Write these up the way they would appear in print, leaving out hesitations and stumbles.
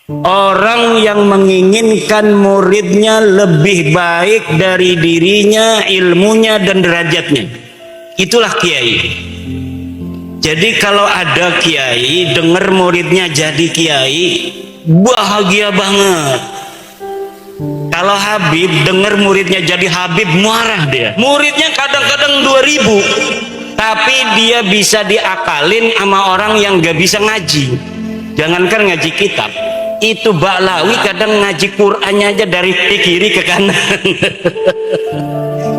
Orang yang menginginkan muridnya lebih baik dari dirinya, ilmunya dan derajatnya, itulah kiai. Jadi kalau ada kiai dengar muridnya jadi kiai, bahagia banget. Kalau Habib dengar muridnya jadi Habib, marah dia. Muridnya kadang-kadang 2000, tapi dia bisa diakalin sama orang yang gak bisa ngaji. Jangankan ngaji kitab, itu Ba'lawi kadang ngaji Qur'annya aja dari kiri ke kanan.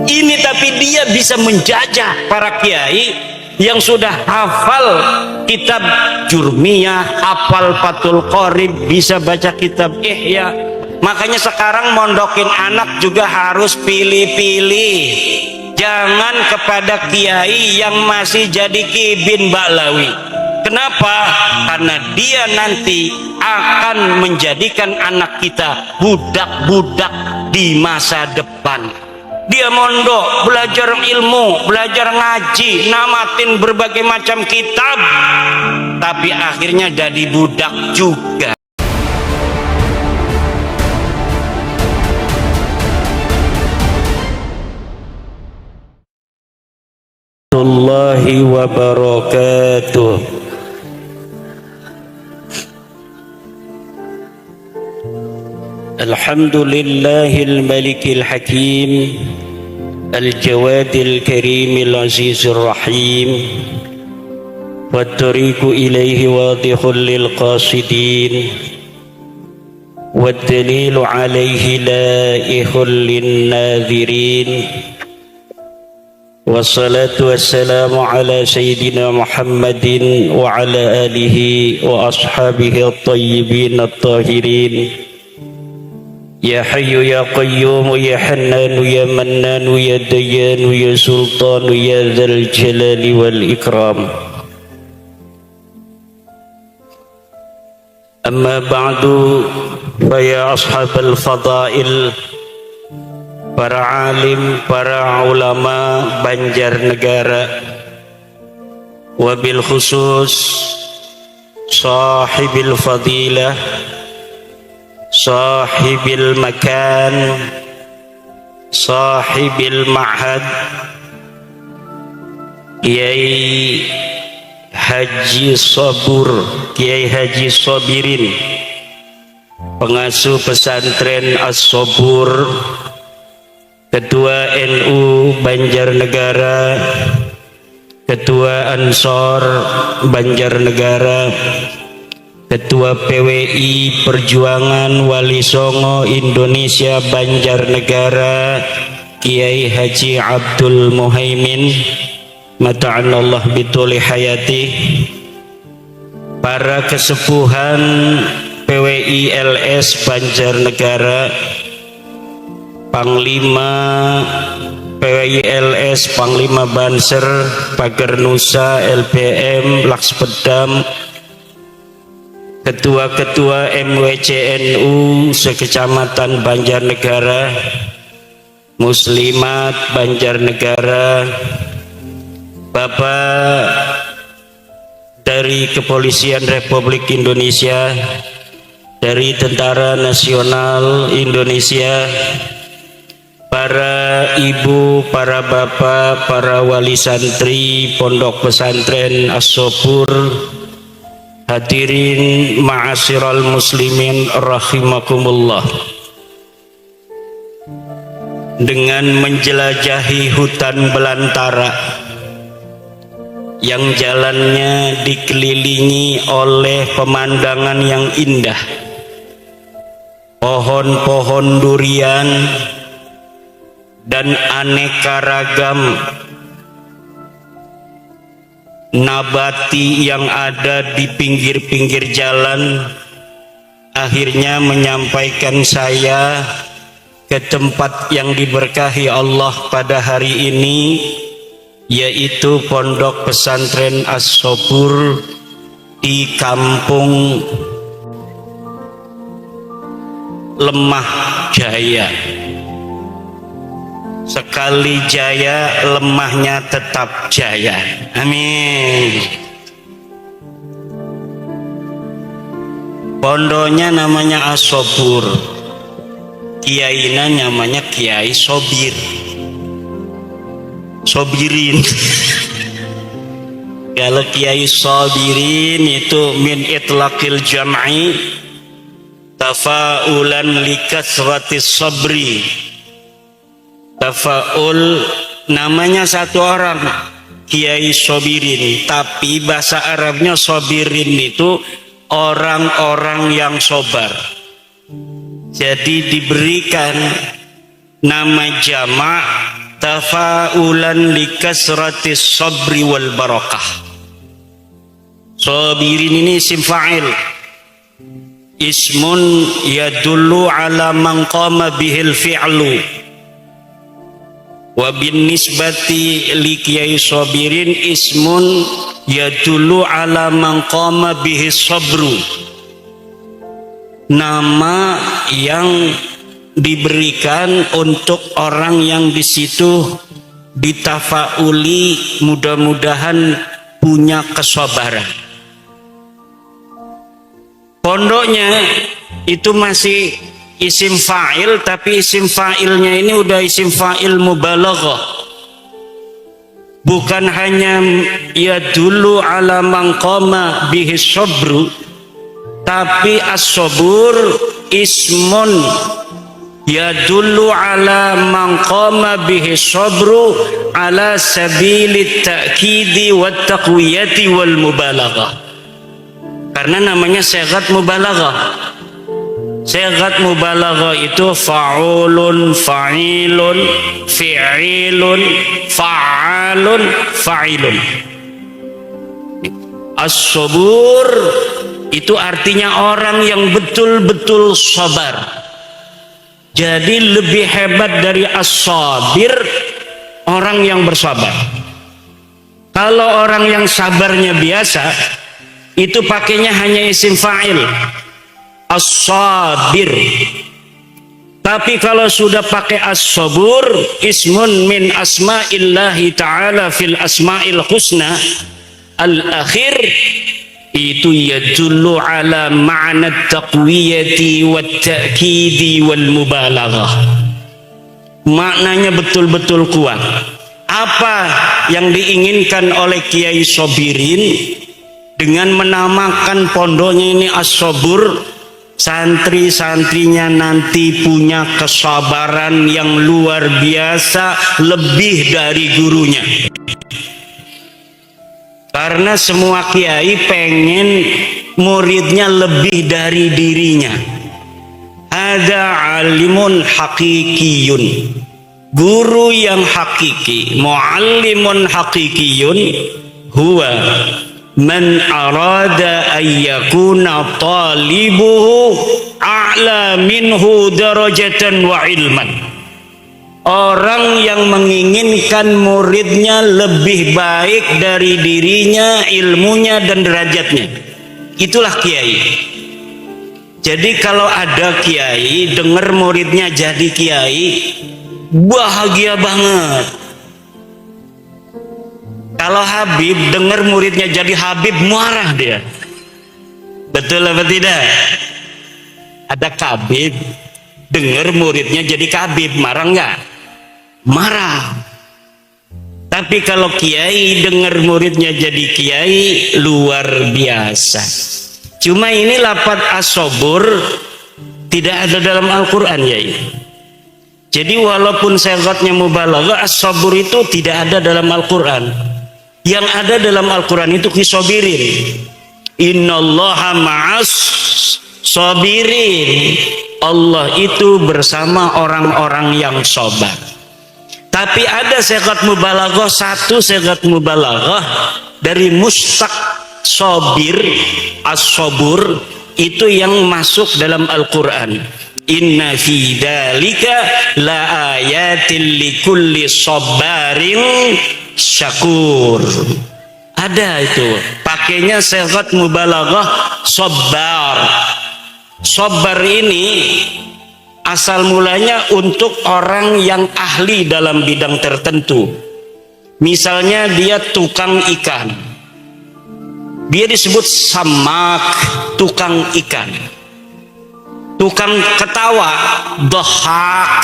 Ini tapi dia bisa menjajah para kiai yang sudah hafal kitab Jurmiyah, hafal Fathul Qorib, bisa baca kitab Ihya. Makanya sekarang mondokin anak juga harus pilih-pilih. Jangan kepada kiai yang masih jadi kibin Ba'lawi. Kenapa? Karena dia nanti akan menjadikan anak kita budak-budak di masa depan. Dia mondok, belajar ilmu, belajar ngaji, namatin berbagai macam kitab, tapi akhirnya jadi budak juga. Warahmatullahi wabarakatuh. Alhamdulillahil malikil hakim, al-jawadil karimil azizir rahim, wat-tariqu ilaihi wadihul lil qasidin, wad-dalilu alaihi laihul lin nadhirin. Wassalatu wassalamu ala sayyidina Muhammadin wa ala alihi wa ashabihi at-tayyibin at-tahirin. Ya Hayyu ya Qayyum ya Hannanu ya Mannanu ya Dayyanu ya Sultanu ya Dzal Jalali wal Ikram. Amma ba'du, fa ya ashabal fadail, para alim, para ulama Banjarnegara, wabil khusus sahibil fadilah, sahibil makan, sahibil ma'had, Kiai Haji Sabur, Kiai Haji Sabirin, pengasuh pesantren As-Sabur, Ketua NU Banjarnegara, Ketua Ansor Banjarnegara, Ketua PWI Perjuangan Wali Songo Indonesia Banjarnegara, Kiai Haji Abdul Muhaimin, mata'anallah bituli hayati, para kesepuhan PWI LS Banjarnegara, Panglima PWI LS, Panglima Banser, Pagar Nusa, LPM, Lakspedam, ketua-ketua MWCNU sekecamatan Banjarnegara, Muslimat Banjarnegara, Bapak dari Kepolisian Republik Indonesia, dari Tentara Nasional Indonesia, para ibu, para bapak, para wali santri Pondok Pesantren As-Sabur, hadirin ma'asyiral muslimin rahimakumullah. Dengan menjelajahi hutan belantara yang jalannya dikelilingi oleh pemandangan yang indah, pohon-pohon durian dan aneka ragam nabati yang ada di pinggir-pinggir jalan, akhirnya menyampaikan saya ke tempat yang diberkahi Allah pada hari ini, yaitu Pondok Pesantren As-Sabur di Kampung Lemah Jaya. Sekali jaya, lemahnya tetap jaya. Amin. Pondoknya namanya As-Sobur, kiainya namanya Kiai Sobir, Sobirin. Kalau Kiai Sobirin itu min itlaqil jam'i tafa'ulan likasratis sabri. Tafa'ul namanya satu orang Kiai Sobirin, tapi bahasa Arabnya Sobirin itu orang-orang yang sobar. Jadi diberikan nama jamak tafa'ulan likasratis sabri wal barakah. Sobirin ini isim fa'il, ismun yadullu ala man qama bihil fi'lu, wa bin nisbati li Kiai Sobirin ismun yadullu ala man qama bihis sabru. Nama yang diberikan untuk orang yang di situ ditafauli, mudah-mudahan punya kesabaran. Pondoknya itu masih isim fa'il, tapi isim fa'ilnya ini udah isim fa'il mubalaghah. Bukan hanya yadullu ala man qama bihi sabru, tapi as-sabur ismun yadullu ala man qama bihi sabru ala sabilit ta'kidi wat taqwiyati wal mubalaghah. Karena namanya sighat mubalaghah. Sighat mubalaghah itu fa'ulun, fa'ilun, fi'ilun, fa'alun, fa'ilun. As-sabur itu artinya orang yang betul-betul sabar. Jadi lebih hebat dari as-sabir orang yang bersabar. Kalau orang yang sabarnya biasa, itu pakainya hanya isim fa'il, as-sabir. Tapi kalau sudah pakai as-sabur, ismun min asma'illahi ta'ala fil asma'il husna al-akhir, itu yadullu ala ma'na taqwiyati wat ta'kidi wal mubalaghah. Maknanya betul-betul kuat. Apa yang diinginkan oleh Kiai Sobirin dengan menamakan pondoknya ini As-Sabur? Santri-santrinya nanti punya kesabaran yang luar biasa, lebih dari gurunya. Karena semua kiai pengen muridnya lebih dari dirinya. Ada alimun hakikiyun, guru yang hakiki, muallimun hakikiyun, huwa man arada ayyakuna talibuhu a'la minhu darajatan wa ilman. Orang yang menginginkan muridnya lebih baik dari dirinya, ilmunya dan derajatnya, itulah kiai. Jadi kalau ada kiai dengar muridnya jadi kiai, bahagia banget. Kalau Habib dengar muridnya jadi Habib, marah dia. Betul apa tidak? Ada Kabib dengar muridnya jadi Kabib, marah nggak? Marah. Tapi kalau kiai dengar muridnya jadi kiai, luar biasa. Cuma ini lafaz as-sabur tidak ada dalam Al-Quran, ya. Jadi walaupun sighatnya mubalaghah, as-sabur itu tidak ada dalam Al-Quran. Yang ada dalam Al-Quran itu kisobirin. Innallaha ma'as sabirin. Allah itu bersama orang-orang yang sabar. Tapi ada sighat mubalaghah, satu sighat mubalaghah dari mustaq sabir, as-sabur, itu yang masuk dalam Al-Quran. Inna fi dzalika la ayatin likulli sabarin syakur. Ada itu, pakainya sighat mubalaghah sabar. Sabar ini asal mulanya untuk orang yang ahli dalam bidang tertentu. Misalnya dia tukang ikan, Dia disebut samak, tukang ikan. Tukang ketawa, dhahak,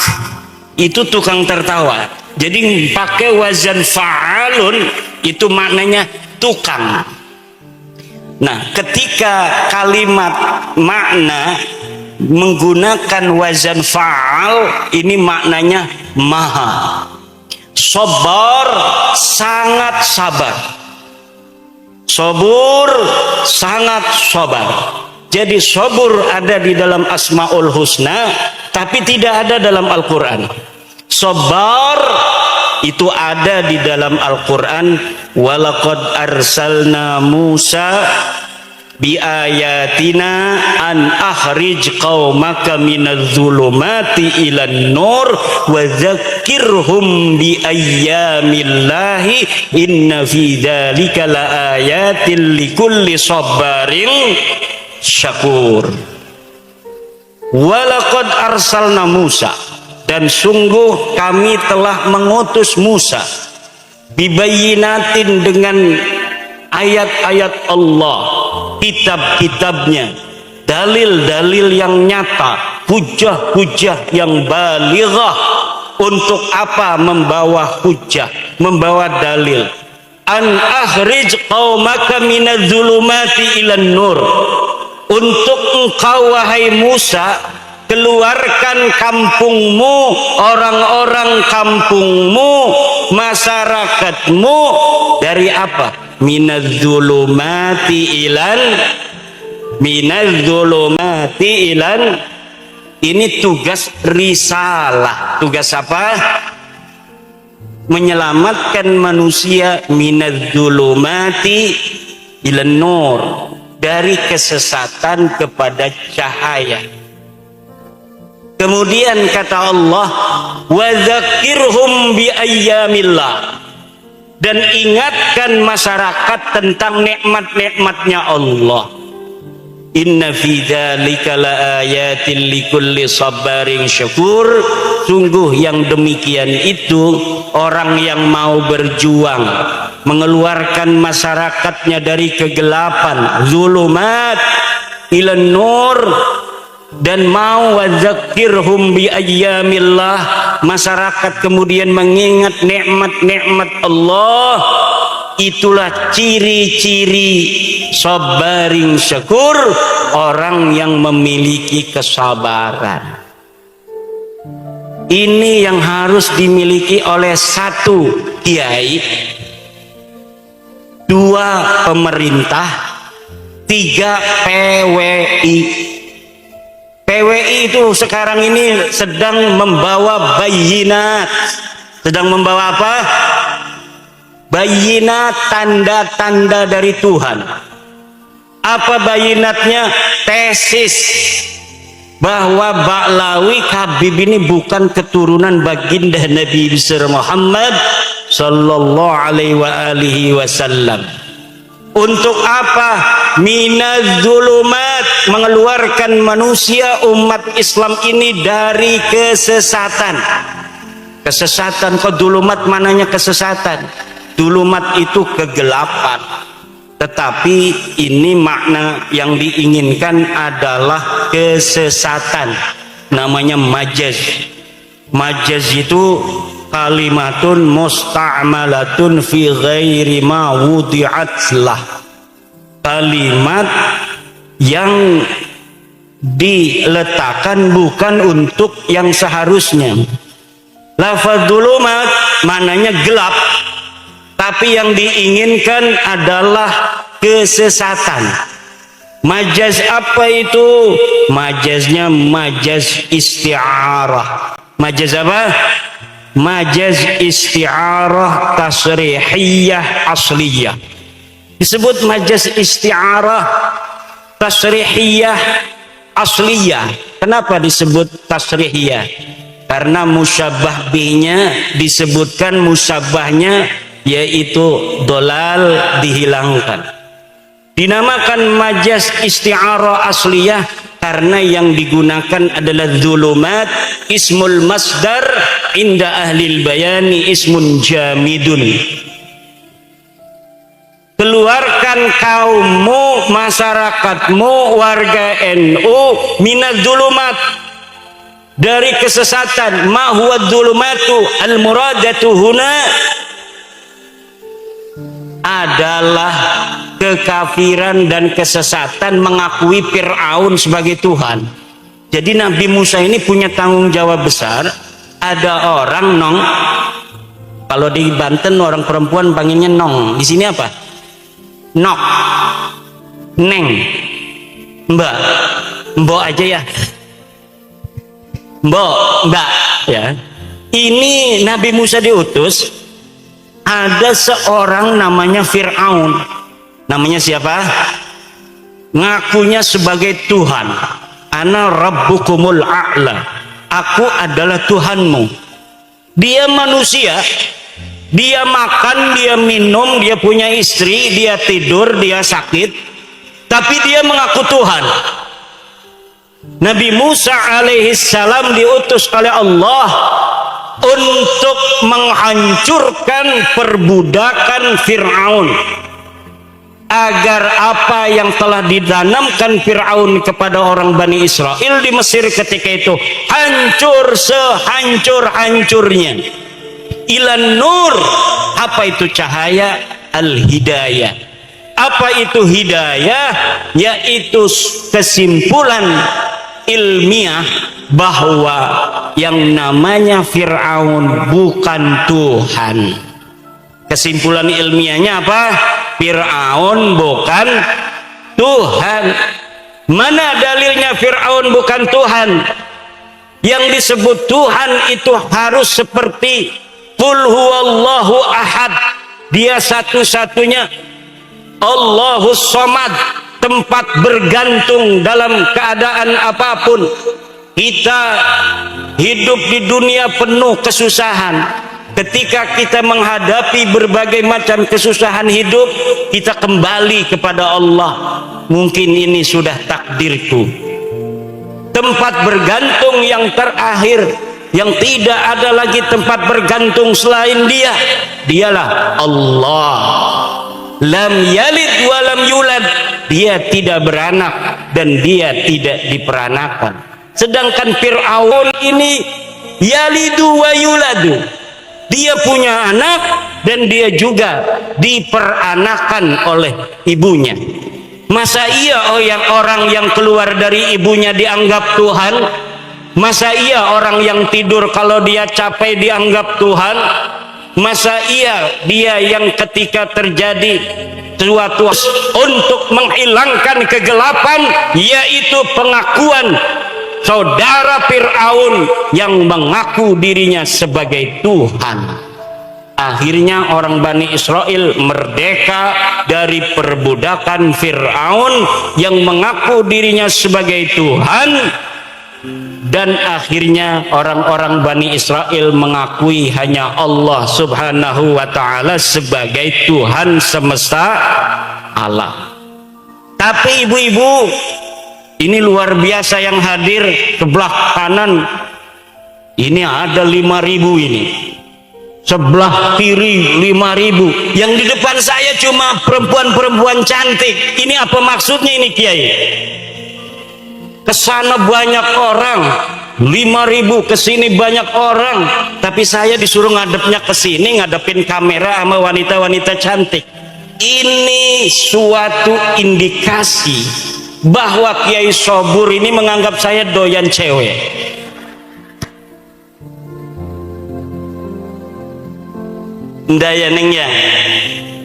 itu tukang tertawa. Jadi pakai wazan fa'alun itu maknanya tukang. Nah, ketika kalimat makna menggunakan wazan fa'al, ini maknanya maha. Sabar, sangat sabar. Sabur, sangat sabar. Jadi sabur ada di dalam Asmaul Husna, tapi tidak ada dalam Al-Quran. Sabar itu ada di dalam Al-Quran. Walaqad arsalna Musa biayatina an akhrij qaumaka minadz zulumati ilan nur wa dzakkirhum bi ayyamillahi inna fi dzalika laayatin likulli sabarin syakur. Walaqad arsalna Musa, dan sungguh kami telah mengutus Musa bibayinatin dengan ayat-ayat Allah, kitab-kitabnya, dalil-dalil yang nyata, hujah-hujah yang balighah. Untuk apa membawa hujah, membawa dalil? An akhrij qaumaka minadz zulumati ilan nur. Untuk engkau wahai Musa, keluarkan kampungmu, orang-orang kampungmu, masyarakatmu dari apa? Minadz zulumati ilan. Ini tugas risalah. Tugas apa? Menyelamatkan manusia minadz zulumati ilan nur, dari kesesatan kepada cahaya. Kemudian kata Allah, wa dzakirhum bi ayyamillah, dan ingatkan masyarakat tentang nikmat-nikmatnya Allah. Inna fi dzalika laayatin likulli sabarin syakur. Sungguh yang demikian itu orang yang mau berjuang mengeluarkan masyarakatnya dari kegelapan zulumat ilan nur, dan mau wadzakirhum bi ayyamillah, masyarakat kemudian mengingat nikmat-nikmat Allah. Itulah ciri-ciri sabarin syakur, orang yang memiliki kesabaran. Ini yang harus dimiliki oleh satu kiai, dua pemerintah, tiga PWI. PWI itu sekarang ini sedang membawa bayinat. Sedang membawa apa? Bayinat, tanda-tanda dari Tuhan. Apa bayinatnya? Tesis bahwa Ba'lawi Habib ini bukan keturunan baginda Nabi besar Muhammad sallallahu alaihi wasallam. Untuk apa? Minadz zulumat, mengeluarkan manusia umat Islam ini dari kesesatan. Kesesatan, kedulumat mananya kesesatan. Dulumat itu kegelapan. Tetapi ini makna yang diinginkan adalah kesesatan. Namanya majaz. Majaz itu kalimatun musta'malatun fi ghairi ma wudi'at lah. Kalimat yang diletakkan bukan untuk yang seharusnya. Lafaz dulumat maknanya gelap, tapi yang diinginkan adalah kesesatan. Majaz apa itu? Majaznya majaz isti'arah. Majaz apa? Majaz isti'arah tasrihiyah asliyah. Disebut majaz isti'arah tasrihiyah asliyah. Kenapa disebut tasrihiyah? Karena musyabah bihnya disebutkan musyabahnya, yaitu dolal dihilangkan. Dinamakan majaz isti'arah asliyah karena yang digunakan adalah zulumat, ismul masdar inda ahlil bayani ismun jamidun. keluarkan kaummu, masyarakatmu, warga NU minadz zulumat, dari kesesatan. Ma huwa dzulumatu al muradatu huna adalah kekafiran dan kesesatan mengakui Fir'aun sebagai Tuhan. Jadi Nabi Musa ini punya tanggung jawab besar. Ada orang nong, kalau di Banten orang perempuan panggilnya nong, di sini apa? Nok, neng, mbak, mbok aja ya, mbak ya. Ini Nabi Musa diutus, ada seorang namanya Fir'aun. Namanya siapa? Ngakunya sebagai Tuhan. Ana rabbukumul a'la. Aku adalah Tuhanmu. Dia manusia, dia makan, dia minum, dia punya istri, dia tidur, dia sakit, tapi dia mengaku Tuhan. Nabi Musa alaihissalam diutus oleh Allah untuk menghancurkan perbudakan Fir'aun, agar apa yang telah ditanamkan Fir'aun kepada orang Bani Israel di Mesir ketika itu hancur sehancur-hancurnya. Ilan nur, apa itu cahaya? Al-hidayah. Apa itu hidayah? Yaitu kesimpulan ilmiah bahwa yang namanya Fir'aun bukan Tuhan. Kesimpulan ilmiahnya apa? Fir'aun bukan Tuhan. Mana dalilnya Fir'aun bukan Tuhan? Yang disebut Tuhan itu harus seperti Qul huwallahu ahad, dia satu-satunya, Allahus somad, tempat bergantung dalam keadaan apapun. Kita hidup di dunia penuh kesusahan. Ketika kita menghadapi berbagai macam kesusahan hidup, kita kembali kepada Allah. Mungkin ini sudah takdirku. Tempat bergantung yang terakhir, yang tidak ada lagi tempat bergantung selain Dia, dialah Allah. Lam yalid wa lam yulad, Dia tidak beranak dan Dia tidak diperanakan. Sedangkan Fir'aun ini yalidu wa yuladu, dia punya anak dan dia juga diperanakan oleh ibunya. Masa iya orang yang keluar dari ibunya dianggap Tuhan? Masa iya orang yang tidur kalau dia capek dianggap Tuhan? Masa iya dia yang ketika terjadi suatu untuk menghilangkan kegelapan, yaitu pengakuan saudara Fir'aun yang mengaku dirinya sebagai Tuhan. Akhirnya orang Bani Israel merdeka dari perbudakan Fir'aun yang mengaku dirinya sebagai Tuhan, dan akhirnya orang-orang Bani Israel mengakui hanya Allah subhanahu wa ta'ala sebagai Tuhan semesta alam. Tapi ibu-ibu, ini luar biasa yang hadir sebelah kanan. Ini ada 5.000 ini. Sebelah kiri 5.000. Yang di depan saya cuma perempuan-perempuan cantik. Ini apa maksudnya ini Kiai? Kesana banyak orang, 5.000, kesini banyak orang. Tapi saya disuruh ngadepnya ke sini, ngadepin kamera sama wanita-wanita cantik. Ini suatu indikasi bahwa Kiai Sobur ini menganggap saya doyan cewek. Ndak ya Neng ya,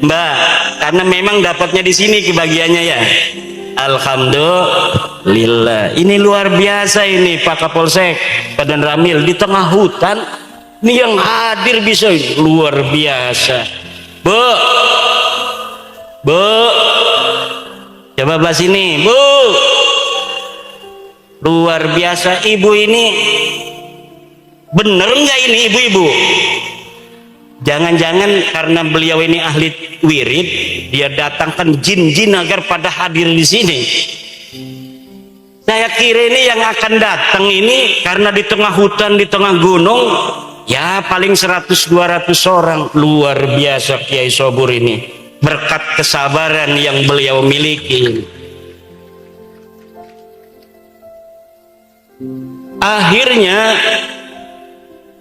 Mbak, karena memang dapatnya di sini kebagiannya ya. Alhamdulillah. Ini luar biasa ini Pak Kapolsek Padan Ramil di tengah hutan. Ini yang hadir bisa ini. Luar biasa. Bu, coba bahas ini, Bu. Luar biasa. Ibu ini bener nggak ini ibu-ibu? Jangan-jangan karena beliau ini ahli wirid, dia datangkan jin-jin agar pada hadir di sini. Saya kira ini yang akan datang ini karena di tengah hutan, di tengah gunung, ya paling 100-200 orang. Luar biasa Kiai Sobur ini. berkat kesabaran yang beliau miliki. Akhirnya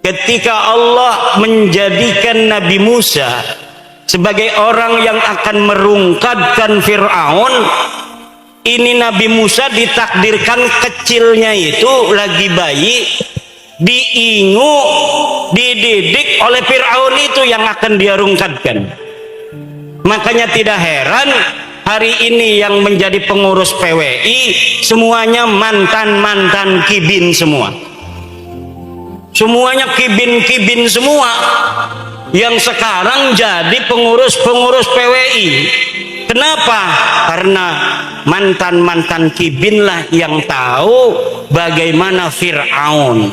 ketika Allah menjadikan Nabi Musa sebagai orang yang akan merungkadkan Fir'aun, ini Nabi Musa ditakdirkan kecilnya itu lagi bayi, diingu, dididik oleh Fir'aun itu yang akan dia rungkadkan. Makanya tidak heran hari ini yang menjadi pengurus PWI semuanya mantan-mantan kibin semua. Semuanya kibin-kibin semua yang sekarang jadi pengurus-pengurus PWI. Kenapa? Karena mantan-mantan kibinlah yang tahu bagaimana Fir'aun,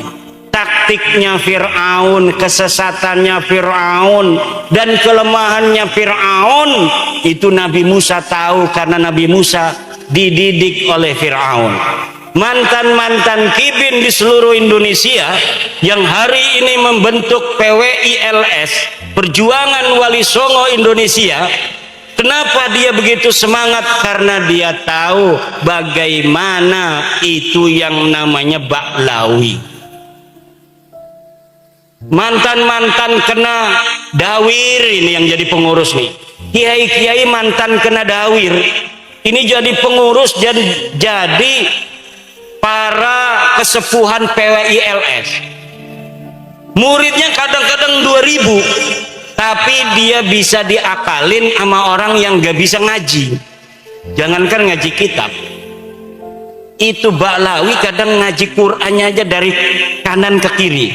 taktiknya Fir'aun, kesesatannya Fir'aun, dan kelemahannya Fir'aun. Itu Nabi Musa tahu karena Nabi Musa dididik oleh Fir'aun. Mantan-mantan kibin di seluruh Indonesia yang hari ini membentuk PWILS, Perjuangan Wali Songo Indonesia. Kenapa dia begitu semangat? Karena dia tahu bagaimana itu yang namanya Baklawi. Mantan-mantan kena dawir ini yang jadi pengurus nih. Kiai-kiai mantan kena dawir ini jadi pengurus dan jadi para kesepuhan PWILS. Muridnya kadang-kadang 2000, tapi dia bisa diakalin sama orang yang gak bisa ngaji. Jangankan ngaji kitab, itu Baklawi kadang ngaji Qur'annya aja dari kanan ke kiri.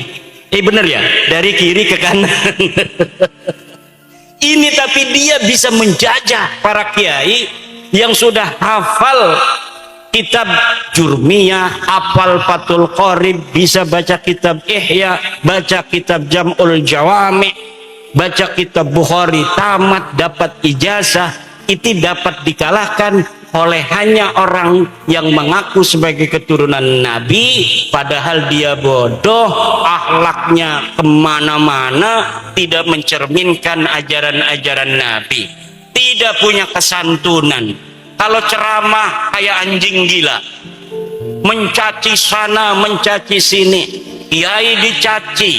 Bener ya, dari kiri ke kanan. Ini tapi dia bisa menjajah para kiai yang sudah hafal kitab Jurmiyah, hafal Fathul Qorib, bisa baca kitab Ihya, baca kitab Jam'ul Jawami, baca kitab Bukhari, tamat, dapat ijazah. Itu dapat dikalahkan oleh hanya orang yang mengaku sebagai keturunan Nabi, padahal dia bodoh, akhlaknya kemana-mana, tidak mencerminkan ajaran-ajaran Nabi, tidak punya kesantunan. Kalau ceramah kayak anjing gila, mencaci sana, mencaci sini, kiai dicaci,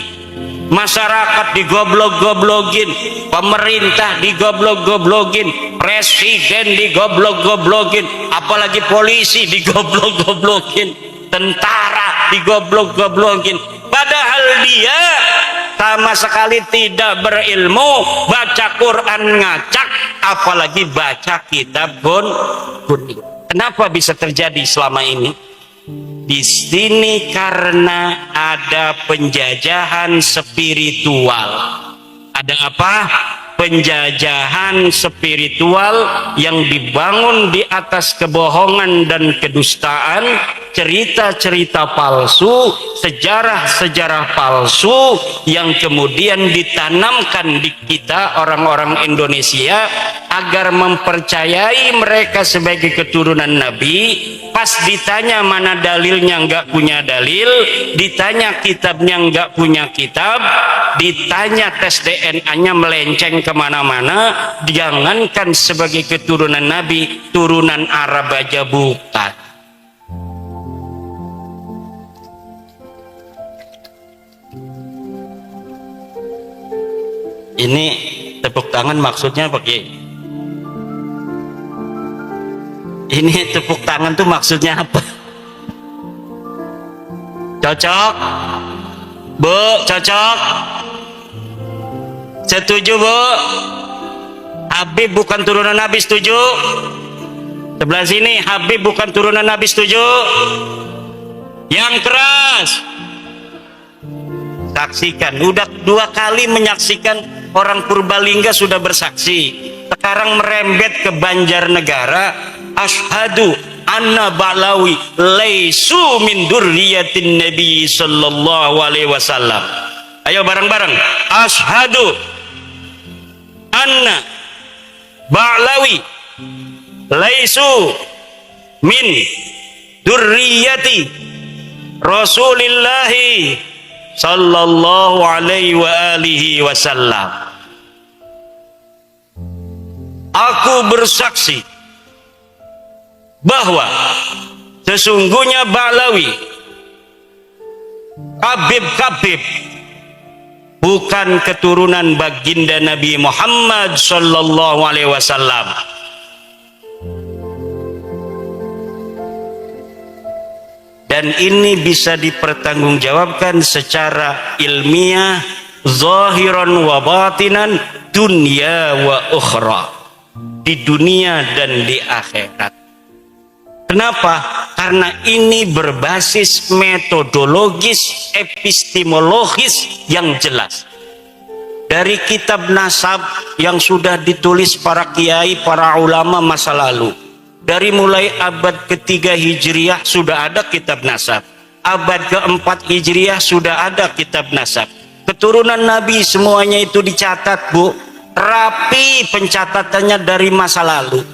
masyarakat digoblok-goblokin, pemerintah digoblok-goblokin, presiden digoblok-goblokin, apalagi polisi digoblok-goblokin, tentara digoblok-goblokin. Padahal dia sama sekali tidak berilmu, baca Quran ngacak, apalagi baca kitab kuning. Kenapa bisa terjadi selama ini? Di sini karena ada penjajahan spiritual. Ada apa? Penjajahan spiritual yang dibangun di atas kebohongan dan kedustaan, cerita-cerita palsu, sejarah-sejarah palsu yang kemudian ditanamkan di kita orang-orang Indonesia agar mempercayai mereka sebagai keturunan Nabi. Pas ditanya mana dalilnya nggak punya dalil, ditanya kitabnya nggak punya kitab, ditanya tes DNA-nya melenceng kemana-mana. Jangankan sebagai keturunan Nabi, turunan Arab aja bukan. Ini tepuk tangan maksudnya pakai. Ini tepuk tangan tuh maksudnya apa? Cocok? Bu, cocok? Setuju, Bu? Habib bukan turunan Nabi, setuju? Sebelah sini, Habib bukan turunan Nabi, setuju? Yang keras. Saksikan. Udah 2 kali menyaksikan, orang Purbalingga sudah bersaksi. Sekarang merembet ke Banjarnegara. Ashhadu anna Baklawi laisu min durriyatin Nabi sallallahu alaihi wasallam. Ayo bareng-bareng. Ashhadu anna Baklawi laisu min durriyati Rasulillahi sallallahu alaihi wa alihi wasallam. Aku bersaksi bahwa sesungguhnya Ba'lawi, Habib-Habib, bukan keturunan baginda Nabi Muhammad sallallahu alaihi wasallam. Dan ini bisa dipertanggungjawabkan secara ilmiah, zahiran wa batinan, dunya wa ukhra, di dunia dan di akhirat. Kenapa? Karena ini berbasis metodologis, epistemologis yang jelas. Dari kitab nasab yang sudah ditulis para kiai, para ulama masa lalu. Dari mulai abad ketiga Hijriah sudah ada kitab nasab. Abad keempat Hijriah sudah ada kitab nasab. Keturunan Nabi semuanya itu dicatat, Bu. Rapi pencatatannya dari masa lalu.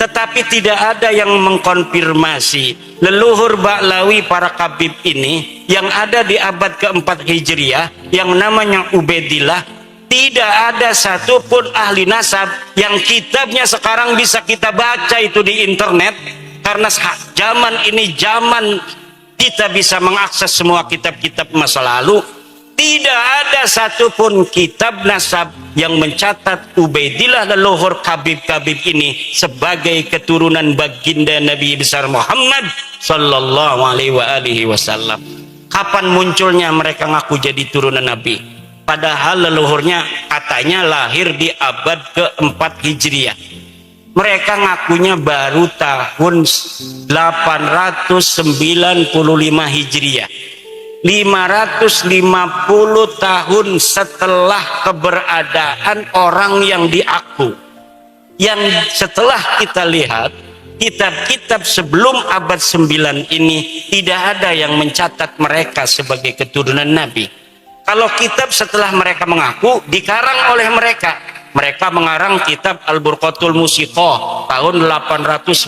Tetapi tidak ada yang mengkonfirmasi leluhur Ba'lawi para Habib ini yang ada di abad keempat Hijriah yang namanya Ubaidillah. Tidak ada satupun ahli nasab yang kitabnya sekarang bisa kita baca itu di internet, karena zaman ini zaman kita bisa mengakses semua kitab-kitab masa lalu. Tidak ada satupun kitab nasab yang mencatat Ubaidillah leluhur Habib-Habib ini sebagai keturunan baginda Nabi besar Muhammad sallallahu alaihi wasallam. Kapan munculnya mereka ngaku jadi turunan Nabi? Padahal leluhurnya katanya lahir di abad keempat Hijriah. Mereka ngakunya baru tahun 895 Hijriah. 550 tahun setelah keberadaan orang yang diaku. Yang setelah kita lihat kitab-kitab sebelum abad 9 ini tidak ada yang mencatat mereka sebagai keturunan Nabi. Kalau kitab setelah mereka mengaku dikarang oleh mereka. Mereka mengarang kitab Al-Burqatul Musiqah tahun 895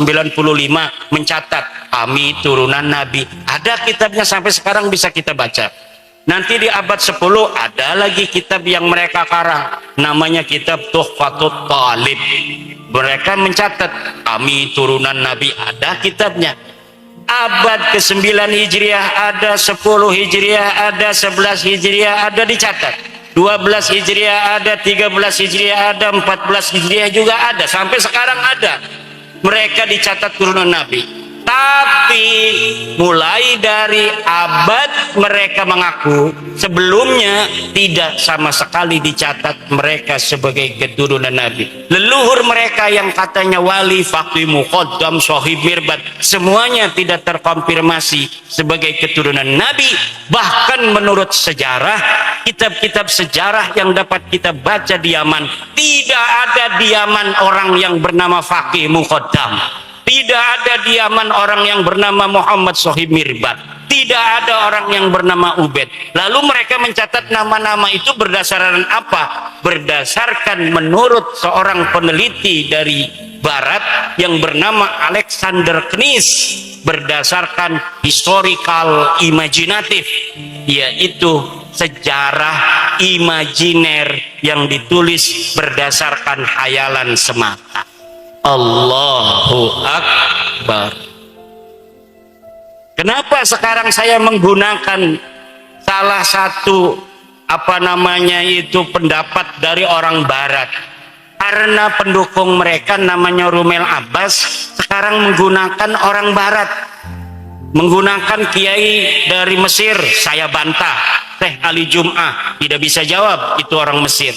mencatat kami turunan Nabi. Ada kitabnya sampai sekarang bisa kita baca. Nanti di abad 10 ada lagi kitab yang mereka karang, namanya kitab Tuhfatut Talib. Mereka mencatat kami turunan Nabi, ada kitabnya. Abad ke-9 Hijriah ada, 10 Hijriah ada, 11 Hijriah ada dicatat. 12 Hijriah ada, 13 Hijriah ada, 14 Hijriah juga ada, sampai sekarang ada. Mereka dicatat turunan Nabi. Tapi mulai dari abad mereka mengaku, sebelumnya tidak sama sekali dicatat mereka sebagai keturunan Nabi. Leluhur mereka yang katanya wali, faqih, muqaddam, sahib, mirbat, semuanya tidak terkonfirmasi sebagai keturunan Nabi. Bahkan menurut sejarah, kitab-kitab sejarah yang dapat kita baca di Yaman, tidak ada di Yaman orang yang bernama faqih, muqaddam. Tidak ada di Yaman orang yang bernama Muhammad Sohib Mirbat. Tidak ada orang yang bernama Ubaid. Lalu mereka mencatat nama-nama itu berdasarkan apa? Berdasarkan menurut seorang peneliti dari Barat yang bernama Alexander Knies, berdasarkan historical imajinatif, yaitu sejarah imajiner yang ditulis berdasarkan khayalan semata. Allahu Akbar. Kenapa sekarang saya menggunakan salah satu pendapat dari orang Barat? Karena pendukung mereka namanya Rumel Abbas sekarang menggunakan orang Barat, menggunakan kiai dari Mesir. Saya bantah, Teh Ali Jum'ah tidak bisa jawab, itu orang Mesir.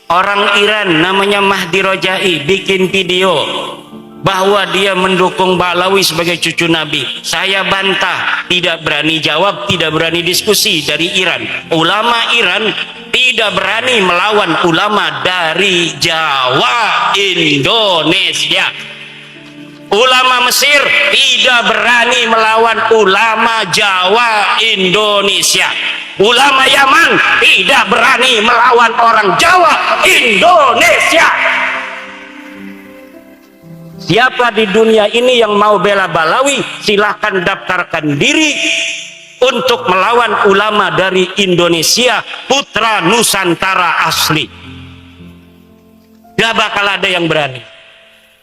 Orang Iran namanya Mahdi Rojai bikin video bahwa dia mendukung Ba'lawi sebagai cucu Nabi. Saya bantah, tidak berani jawab, tidak berani diskusi dari Iran. Ulama Iran tidak berani melawan ulama dari Jawa, Indonesia. Ulama Mesir tidak berani melawan ulama Jawa, Indonesia. Ulama Yaman tidak berani melawan orang Jawa, Indonesia. Siapa di dunia ini yang mau bela Ba'lawi, silahkan daftarkan diri untuk melawan ulama dari Indonesia, putra Nusantara asli. Gak bakal ada yang berani.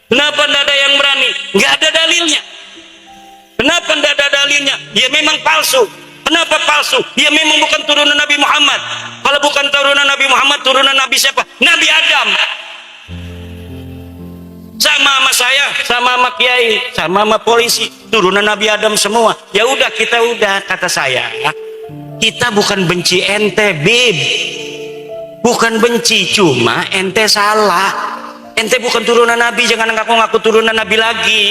Kenapa tidak ada yang berani? Nggak ada dalilnya. Kenapa tidak ada dalilnya? Ya memang palsu. Kenapa palsu? Ya memang bukan turunan Nabi Muhammad. Kalau bukan turunan Nabi Muhammad, turunan Nabi siapa? Nabi Adam. Sama saya, sama kiai, sama polisi, turunan Nabi Adam semua. Ya udah, kita udah, kata saya, kita bukan benci ente, Bib. Bukan benci, cuma ente salah. Ente bukan turunan Nabi, jangan ngaku-ngaku turunan Nabi lagi.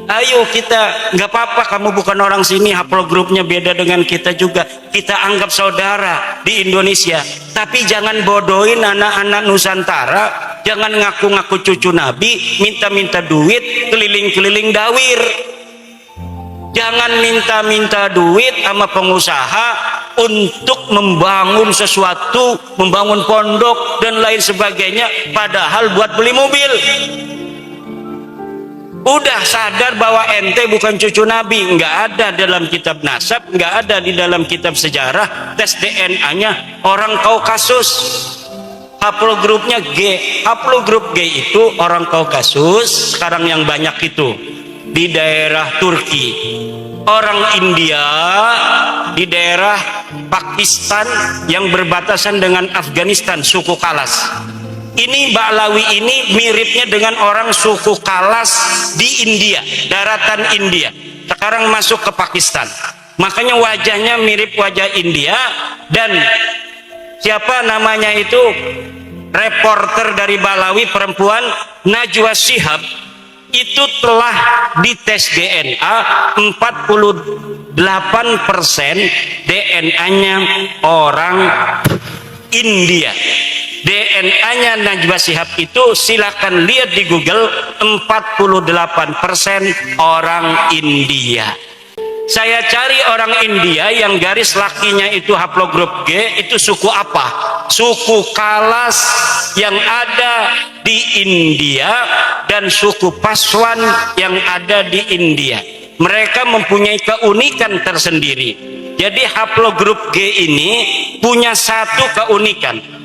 Ayo kita, nggak apa-apa kamu bukan orang sini, haplogrupnya beda dengan kita juga, kita anggap saudara di Indonesia. Tapi jangan bodohin anak-anak Nusantara, jangan ngaku-ngaku cucu Nabi, minta-minta duit, keliling-keliling dawir. Jangan minta-minta duit sama pengusaha untuk membangun sesuatu, membangun pondok dan lain sebagainya, padahal buat beli mobil. Udah sadar bahwa ente bukan cucu Nabi, nggak ada dalam kitab nasab, nggak ada di dalam kitab sejarah, tes DNA-nya orang Kaukasus, haplogrupnya G. Haplogrup G itu orang Kaukasus, sekarang yang banyak itu di daerah Turki, orang India di daerah Pakistan yang berbatasan dengan Afghanistan, suku Kalas. Ini Ba'lawi ini miripnya dengan orang suku Kalas di India, daratan India. Sekarang masuk ke Pakistan. Makanya wajahnya mirip wajah India. Dan siapa namanya itu, reporter dari Ba'lawi perempuan, Najwa Shihab, itu telah dites DNA 48% DNA-nya orang India. DNA-nya Najwa Shihab itu silakan lihat di Google, 48% orang India. Saya cari orang India yang garis lakinya itu haplogrup G, itu suku apa? Suku Kalas yang ada di India dan suku Paswan yang ada di India. Mereka mempunyai keunikan tersendiri. Jadi haplogrup G ini punya satu keunikan.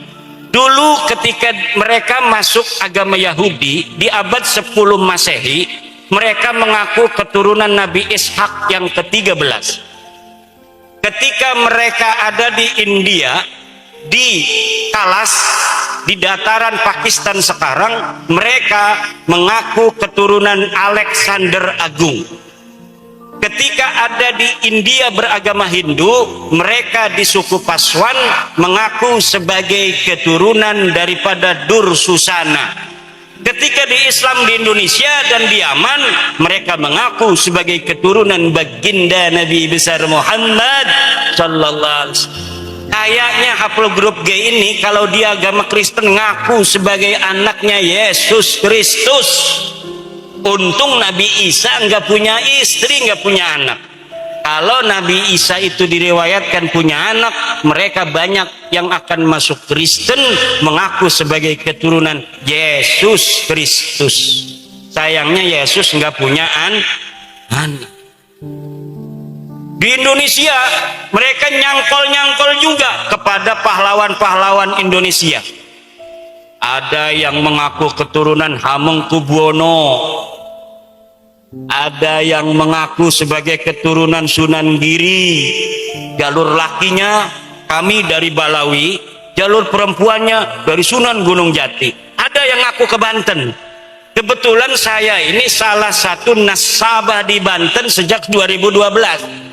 Dulu ketika mereka masuk agama Yahudi di abad 10 Masehi, mereka mengaku keturunan Nabi Ishak yang ke-13. Ketika mereka ada di India, di Kalas, di dataran Pakistan sekarang, mereka mengaku keturunan Alexander Agung. Ketika ada di India beragama Hindu, mereka di suku Paswan mengaku sebagai keturunan daripada Dursusana. Ketika di Islam di Indonesia dan di Yaman, mereka mengaku sebagai keturunan baginda Nabi besar Muhammad sallallahu alaihi wasallam. Kayaknya haplogrup G ini kalau dia agama Kristen ngaku sebagai anaknya Yesus Kristus. Untung Nabi Isa nggak punya istri, nggak punya anak. Kalau Nabi Isa itu diriwayatkan punya anak, mereka banyak yang akan masuk Kristen mengaku sebagai keturunan Yesus Kristus. Sayangnya Yesus nggak punya anak. Di Indonesia mereka nyangkol-nyangkol juga kepada pahlawan-pahlawan Indonesia. Ada yang mengaku keturunan Hamengkubuwono, ada yang mengaku sebagai keturunan Sunan Giri. Jalur lakinya kami dari Ba'lawi, jalur perempuannya dari Sunan Gunung Jati. Ada yang ngaku ke Banten. Kebetulan saya ini salah satu nasabah di Banten sejak 2012.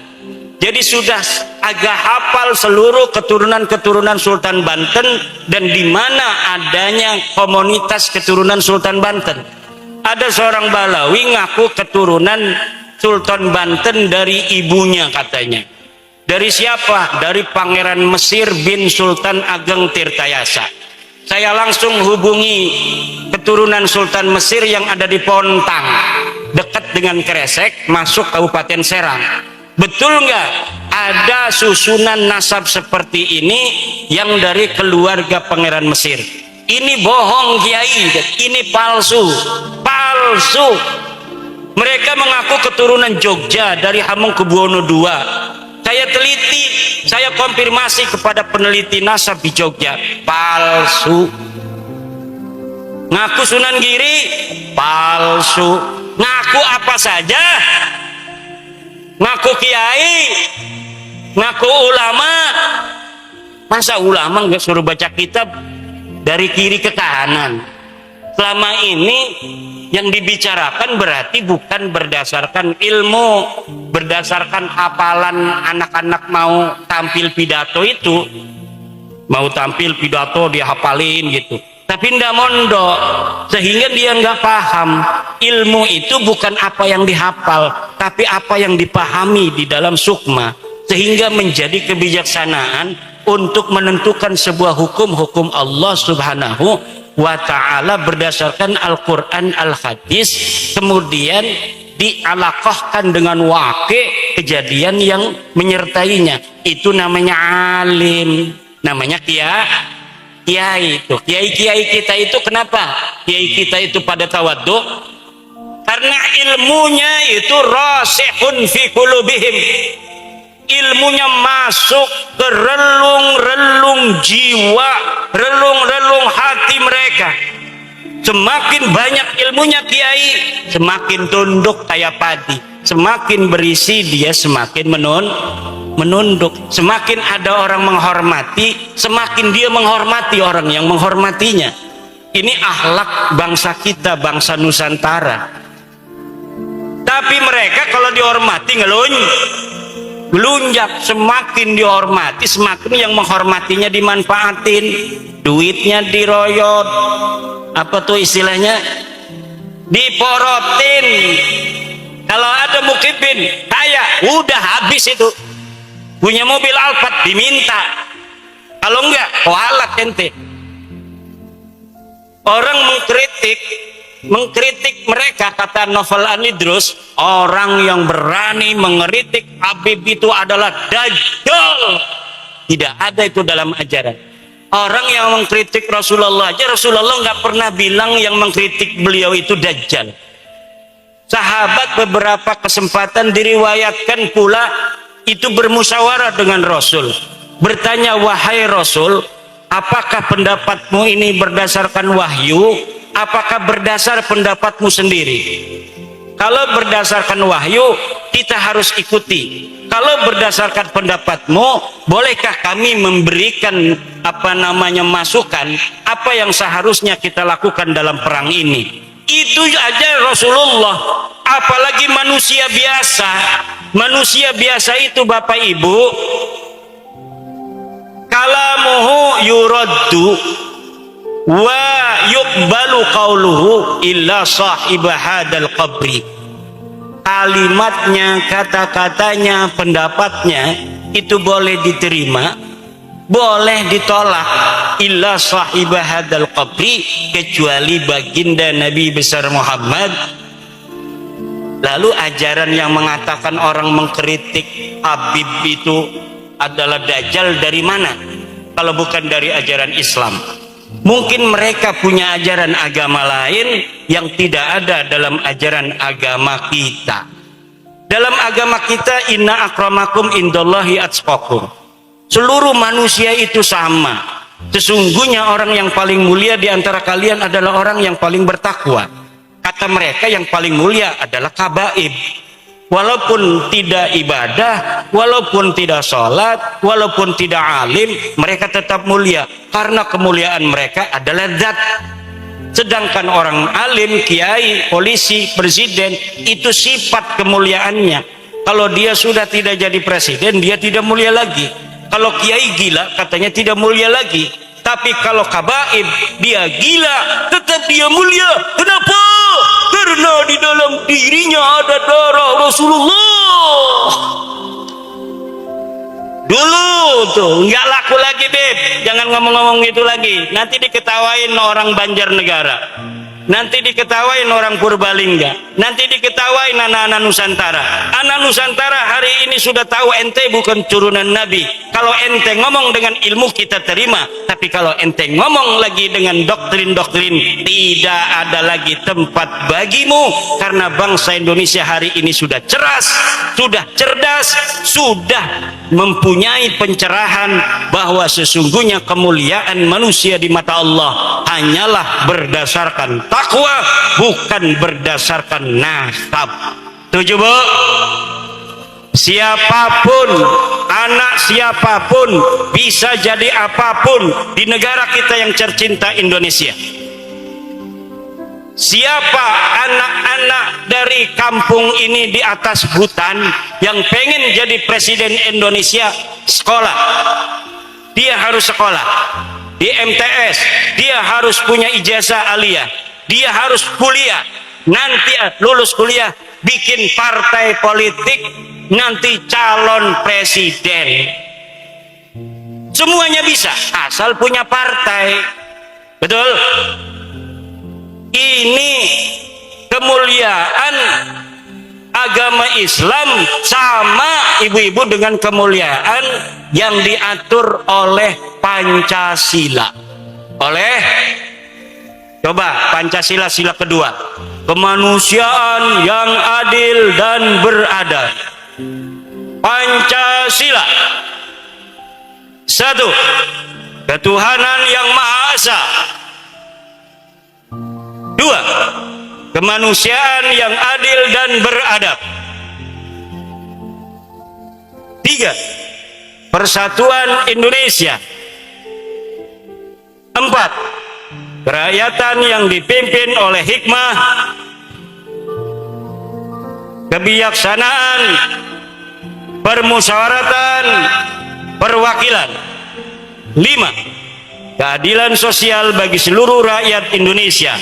Jadi sudah agak hafal seluruh keturunan-keturunan Sultan Banten dan di mana adanya komunitas keturunan Sultan Banten. Ada seorang Ba'lawi ngaku keturunan Sultan Banten dari ibunya katanya. Dari siapa? Dari Pangeran Mesir bin Sultan Ageng Tirtayasa. Saya langsung hubungi keturunan Sultan Mesir yang ada di Pontang, dekat dengan Kresek, masuk Kabupaten Serang. Betul nggak ada susunan nasab seperti ini yang dari keluarga Pangeran Mesir? Ini bohong Kiai, ini palsu. Palsu. Mereka mengaku keturunan Jogja dari Hamengkubuwono II. Saya teliti, saya konfirmasi kepada peneliti nasab di Jogja, palsu. Ngaku Sunan Giri palsu, ngaku apa saja, ngaku kiai, ngaku ulama. Masa ulama nggak suruh baca kitab dari kiri ke kanan? Selama ini yang dibicarakan berarti bukan berdasarkan ilmu, berdasarkan hafalan anak-anak mau tampil pidato itu, mau tampil pidato dia hafalin gitu, tapi ndak mondok, sehingga dia nggak paham. Ilmu itu bukan apa yang dihafal, tapi apa yang dipahami di dalam sukma, sehingga menjadi kebijaksanaan untuk menentukan sebuah hukum Allah Subhanahu wa ta'ala berdasarkan Al-Quran, Al-Hadis, kemudian dialaqahkan dengan wakil kejadian yang menyertainya. Itu namanya alim, namanya kiai. Itu kiai kita itu kenapa kiai kita itu pada tawadhu? Karena ilmunya itu rasihun fi qulubihim, ilmunya masuk ke relung-relung jiwa, relung-relung hati mereka. Semakin banyak ilmunya kiai, semakin tunduk kayak padi. Semakin berisi dia semakin menunduk. Semakin ada orang menghormati, semakin dia menghormati orang yang menghormatinya. Ini akhlak bangsa kita, bangsa Nusantara. Tapi mereka kalau dihormati ngelunjak, semakin dihormati semakin yang menghormatinya dimanfaatin, duitnya diroyot, apa tuh istilahnya, diporotin. Kalau ada mukibin kaya udah habis itu, punya mobil Alphard diminta, kalau enggak kualat ente. Orang mengkritik mereka, kata Novel Anidrus, orang yang berani mengkritik Habib itu adalah dajjal. Tidak ada itu dalam ajaran. Orang yang mengkritik Rasulullah aja, Rasulullah nggak pernah bilang yang mengkritik beliau itu dajjal. Sahabat beberapa kesempatan diriwayatkan pula itu bermusyawarah dengan Rasul, bertanya, wahai Rasul, apakah pendapatmu ini berdasarkan wahyu, apakah berdasar pendapatmu sendiri? Kalau berdasarkan wahyu kita harus ikuti. Kalau berdasarkan pendapatmu, bolehkah kami memberikan masukan apa yang seharusnya kita lakukan dalam perang ini? Itu aja Rasulullah, apalagi manusia biasa. Manusia biasa itu Bapak Ibu, kalamuhu yuraddu wa yuqbalu qauluhu illa sahibah hadal qabri. Kalimatnya, kata-katanya, pendapatnya itu boleh diterima, boleh ditolak, illa sahibah hadal qabri, kecuali baginda Nabi besar Muhammad. Lalu ajaran yang mengatakan orang mengkritik Habib itu adalah dajjal dari mana? Kalau bukan dari ajaran Islam. Mungkin mereka punya ajaran agama lain yang tidak ada dalam ajaran agama kita. Dalam agama kita, inna akramakum indallahi atqakum. Seluruh manusia itu sama. Sesungguhnya orang yang paling mulia di antara kalian adalah orang yang paling bertakwa. Kata mereka yang paling mulia adalah kabaib. Walaupun tidak ibadah, walaupun tidak sholat, walaupun tidak alim, mereka tetap mulia karena kemuliaan mereka adalah zat. Sedangkan orang alim, kiai, polisi, presiden, itu sifat kemuliaannya. Kalau dia sudah tidak jadi presiden, dia tidak mulia lagi. Kalau kiai gila, katanya tidak mulia lagi. Tapi kalau kabaib, dia gila, tetap dia mulia. Kenapa? Karena di dalam dirinya ada darah Rasulullah. Dulu tuh nggak laku lagi, Beb. Jangan ngomong-ngomong gitu lagi. Nanti diketawain orang Banjarnegara. nanti diketawain orang Purbalingga, nanti diketawain anak-anak Nusantara. Anak Nusantara hari ini sudah tahu ente bukan turunan Nabi. Kalau ente ngomong dengan ilmu kita terima, tapi kalau ente ngomong lagi dengan doktrin-doktrin, tidak ada lagi tempat bagimu. Karena bangsa Indonesia hari ini sudah cerdas, sudah mempunyai pencerahan bahwa sesungguhnya kemuliaan manusia di mata Allah hanyalah berdasarkan takwa, bukan berdasarkan nasab. Setuju, Bu? Siapapun, anak siapapun bisa jadi apapun di negara kita yang tercinta Indonesia. Siapa anak-anak dari kampung ini di atas hutan yang pengen jadi presiden Indonesia, sekolah. Dia harus sekolah di MTS, dia harus punya ijazah aliyah, dia harus kuliah. Nanti lulus kuliah bikin partai politik, nanti calon presiden. Semuanya bisa asal punya partai. Betul? Ini kemuliaan agama Islam sama ibu-ibu dengan kemuliaan yang diatur oleh Pancasila. Coba Pancasila sila kedua, kemanusiaan yang adil dan beradab. Pancasila. 1. Ketuhanan yang Maha Esa. 2. Kemanusiaan yang adil dan beradab. 3. Persatuan Indonesia. 4. Kerakyatan yang dipimpin oleh hikmah, kebijaksanaan, permusyawaratan, perwakilan. 5. Keadilan sosial bagi seluruh rakyat Indonesia.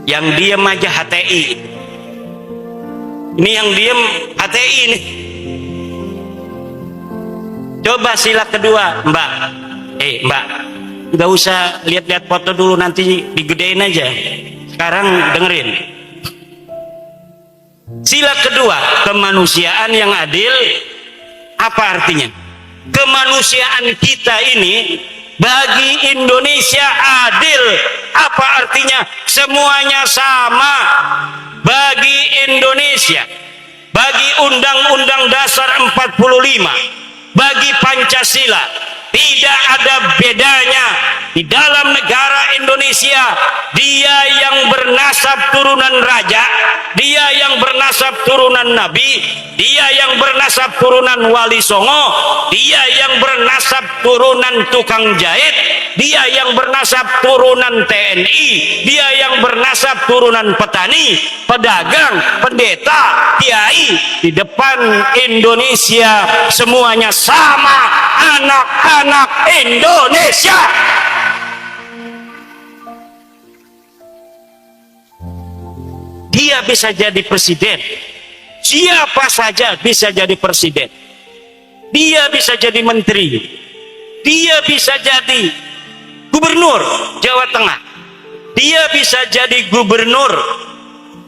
Yang diam aja HTI. Ini yang diam HTI nih. Coba sila kedua, Mbak. Mbak, nggak usah lihat-lihat foto dulu, nanti digedein aja. Sekarang dengerin. Sila kedua, kemanusiaan yang adil. Apa artinya? Kemanusiaan kita ini bagi Indonesia adil. Apa artinya? Semuanya sama bagi Indonesia, bagi Undang-Undang Dasar 45, bagi Pancasila. Tidak ada bedanya di dalam negara Indonesia. Dia yang bernasab turunan raja, dia yang bernasab turunan nabi, dia yang bernasab turunan wali songo, dia yang bernasab turunan tukang jahit, dia yang bernasab turunan TNI, dia yang bernasab turunan petani, pedagang, pendeta, kiai. Di depan Indonesia semuanya sama, anak-anak Indonesia. Dia bisa jadi presiden. Siapa saja bisa jadi presiden. Dia bisa jadi menteri. Dia bisa jadi gubernur Jawa Tengah. Dia bisa jadi gubernur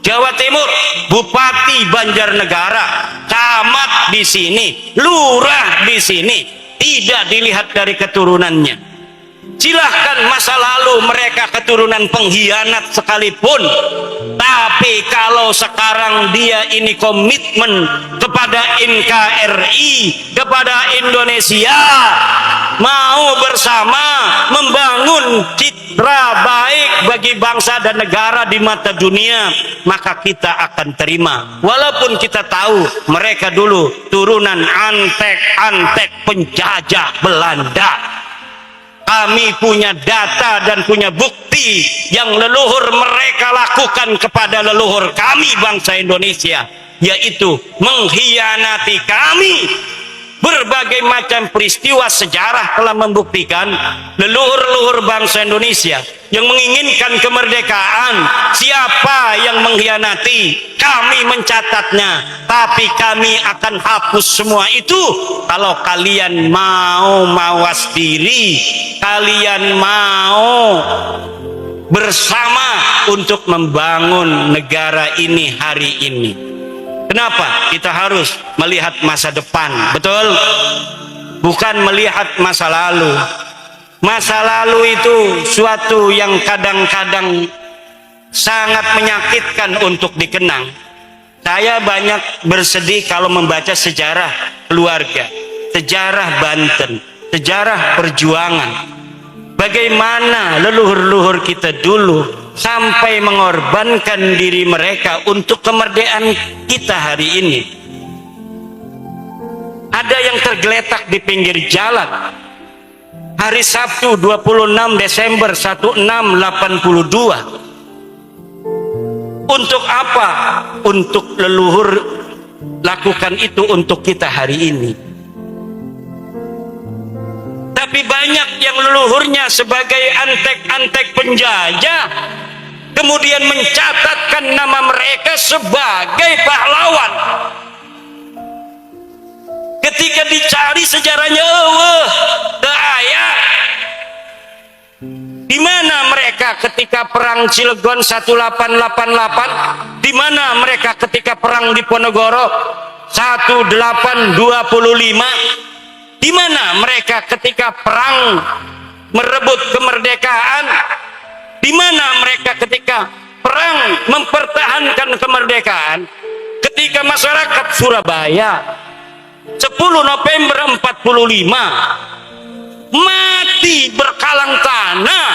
Jawa Timur, bupati Banjarnegara, camat di sini, lurah di sini. Tidak dilihat dari keturunannya. Silahkan masa lalu mereka keturunan pengkhianat sekalipun, tapi kalau sekarang dia ini komitmen kepada NKRI, kepada Indonesia, mau bersama membangun citra baik bagi bangsa dan negara di mata dunia, maka kita akan terima. Walaupun kita tahu mereka dulu turunan antek-antek penjajah Belanda. Kami punya data dan punya bukti yang leluhur mereka lakukan kepada leluhur kami bangsa Indonesia, yaitu mengkhianati kami, Berbagai macam peristiwa sejarah telah membuktikan leluhur-leluhur bangsa Indonesia yang menginginkan kemerdekaan, siapa yang mengkhianati, kami mencatatnya, tapi kami akan hapus semua itu kalau kalian mau mawas diri, kalian mau bersama untuk membangun negara ini hari ini. Kenapa? Kita harus melihat masa depan, betul? Bukan melihat masa lalu. Masa lalu itu suatu yang kadang-kadang sangat menyakitkan untuk dikenang. Saya banyak bersedih kalau membaca sejarah keluarga, sejarah Banten, sejarah perjuangan. Bagaimana leluhur-leluhur kita dulu sampai mengorbankan diri mereka untuk kemerdekaan kita hari ini. Ada yang tergeletak di pinggir jalan hari Sabtu 26 Desember 1682. Untuk apa? Untuk leluhur lakukan itu untuk kita hari ini. Tapi banyak yang leluhurnya sebagai antek-antek penjajah kemudian mencatatkan nama mereka sebagai pahlawan. Ketika dicari sejarahnya, di mana mereka ketika perang Cilegon 1888? Di mana mereka ketika perang Diponegoro 1825? Di mana mereka ketika perang merebut kemerdekaan? Di mana mereka ketika perang mempertahankan kemerdekaan? Ketika masyarakat Surabaya 10 November 45 mati berkalang tanah,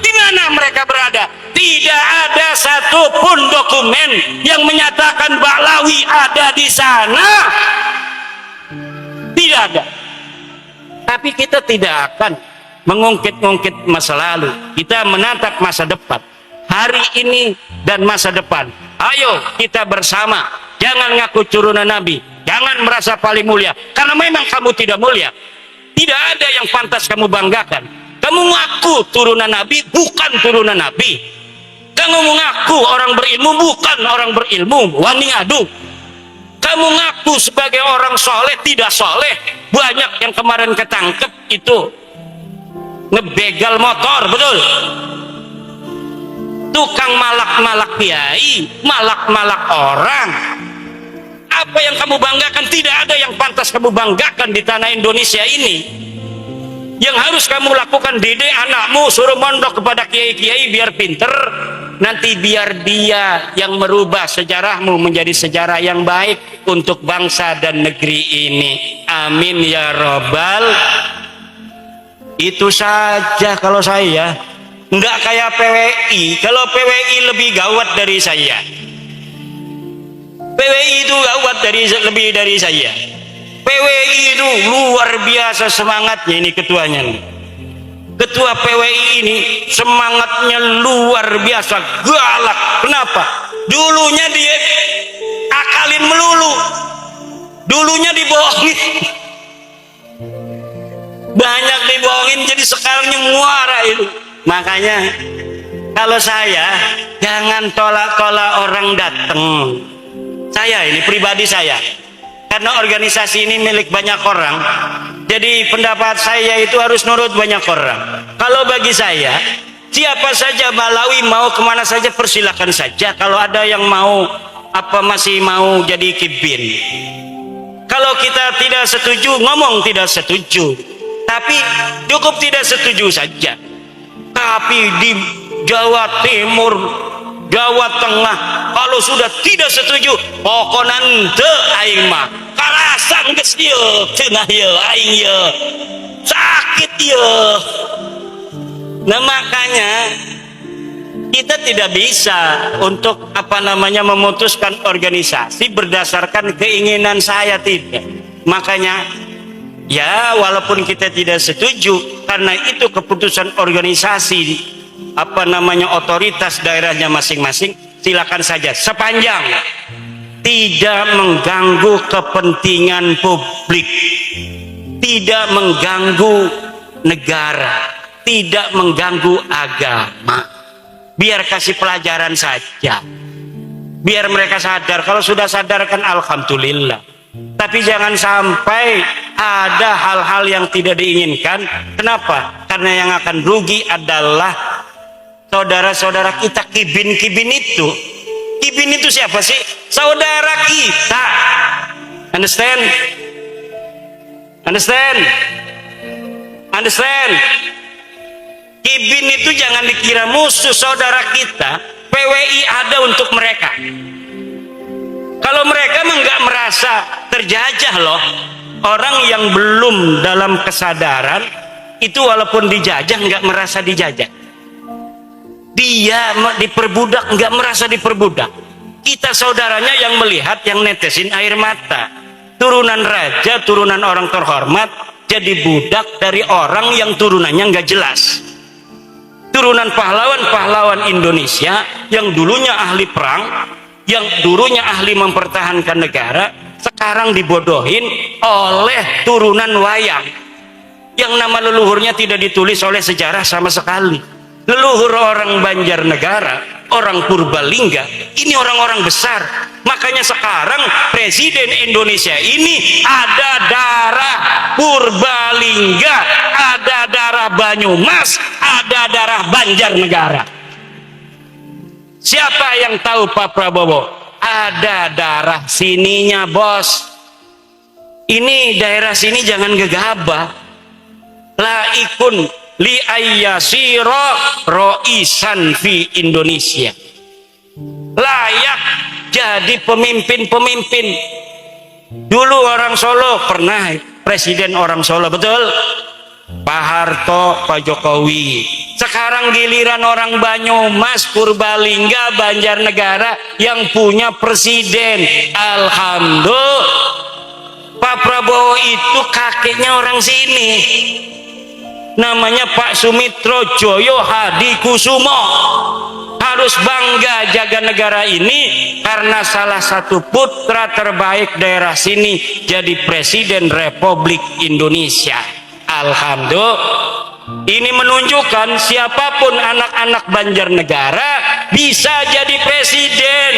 di mana mereka berada? Tidak ada satupun dokumen yang menyatakan Bahlawi ada di sana. Tidak ada. Tapi kita tidak akan mengungkit-ungkit masa lalu. Kita menatap masa depan, hari ini dan masa depan. Ayo kita bersama. Jangan ngaku turunan Nabi, jangan merasa paling mulia, karena memang kamu tidak mulia. Tidak ada yang pantas kamu banggakan. Kamu ngaku turunan Nabi, bukan turunan Nabi. Kamu mengaku orang berilmu, bukan orang berilmu, wani adu. Kamu ngaku sebagai orang soleh, tidak soleh. Banyak yang kemarin ketangkep itu ngebegal motor, betul? Tukang malak-malak kiai, malak-malak orang. Apa yang kamu banggakan? Tidak ada yang pantas kamu banggakan di tanah Indonesia ini. Yang harus kamu lakukan, didik anakmu, suruh mondok kepada kiai-kiai biar pinter. Nanti biar dia yang merubah sejarahmu menjadi sejarah yang baik untuk bangsa dan negeri ini. Amin ya robbal. Itu saja kalau saya. Enggak kayak PWI. Kalau PWI lebih gawat dari saya. PWI itu gawat lebih dari saya. PWI itu luar biasa semangatnya, ini ketuanya nih. Ketua PWI ini semangatnya luar biasa, galak. Kenapa? Dulunya dia akalin melulu, dulunya dibohongin, banyak dibohongin, jadi sekarang muara itu. Makanya kalau saya jangan tolak-tolak orang datang. Saya ini pribadi saya, karena organisasi ini milik banyak orang, jadi pendapat saya itu harus nurut banyak orang. Kalau bagi saya, siapa saja Bahlawi mau kemana saja persilakan saja. Kalau ada yang mau masih mau jadi kibin. Kalau kita tidak setuju, ngomong tidak setuju. Tapi cukup tidak setuju saja. Tapi di Jawa Timur, Jawa Tengah, kalau sudah tidak setuju, pokoknya ente aing mah karasan geus ieu cenah ieu aing ieu sakit ieu. Nah makanya kita tidak bisa untuk memutuskan organisasi berdasarkan keinginan saya, tidak. Makanya ya walaupun kita tidak setuju, karena itu keputusan organisasi otoritas daerahnya masing-masing, silakan saja sepanjang tidak mengganggu kepentingan publik. tidak mengganggu negara, tidak mengganggu agama. Biar kasih pelajaran saja, biar mereka sadar. Kalau sudah sadar kan alhamdulillah. Tapi jangan sampai ada hal-hal yang tidak diinginkan. Kenapa? Karena yang akan rugi adalah saudara-saudara kita. Kibin-kibin itu, kibin itu siapa sih? Saudara kita. Understand? Understand? Understand? Kibin itu jangan dikira musuh saudara kita. PWI ada untuk mereka. Kalau mereka nggak merasa terjajah loh. Orang yang belum dalam kesadaran itu walaupun dijajah nggak merasa dijajah. Dia diperbudak nggak merasa diperbudak. Kita saudaranya yang melihat, yang netesin air mata. Turunan raja, turunan orang terhormat jadi budak dari orang yang turunannya nggak jelas. Turunan pahlawan-pahlawan Indonesia yang dulunya ahli perang, yang dulunya ahli mempertahankan negara, sekarang dibodohin oleh turunan wayang yang nama leluhurnya tidak ditulis oleh sejarah sama sekali. Leluhur orang Banjarnegara, orang Purbalingga, ini orang-orang besar. Makanya sekarang Presiden Indonesia ini ada darah Purbalingga, ada darah Banyumas, ada darah Banjarnegara. Siapa yang tahu Pak Prabowo? Ada darah sininya, bos. Ini daerah sini jangan gegabah. Laikun li ayyasira roisan fi Indonesia. Layak jadi pemimpin-pemimpin. Dulu orang Solo pernah presiden orang Solo, betul? Pak Harto, Pak Jokowi. Sekarang giliran orang Banyumas, Purbalingga, Banjarnegara yang punya presiden. Alhamdulillah. Pak Prabowo itu kakeknya orang sini. Namanya Pak Sumitro Joyo Hadikusumo. Harus bangga jaga negara ini karena salah satu putra terbaik daerah sini jadi Presiden Republik Indonesia. Alhamdulillah. Ini menunjukkan siapapun anak-anak Banjarnegara bisa jadi presiden.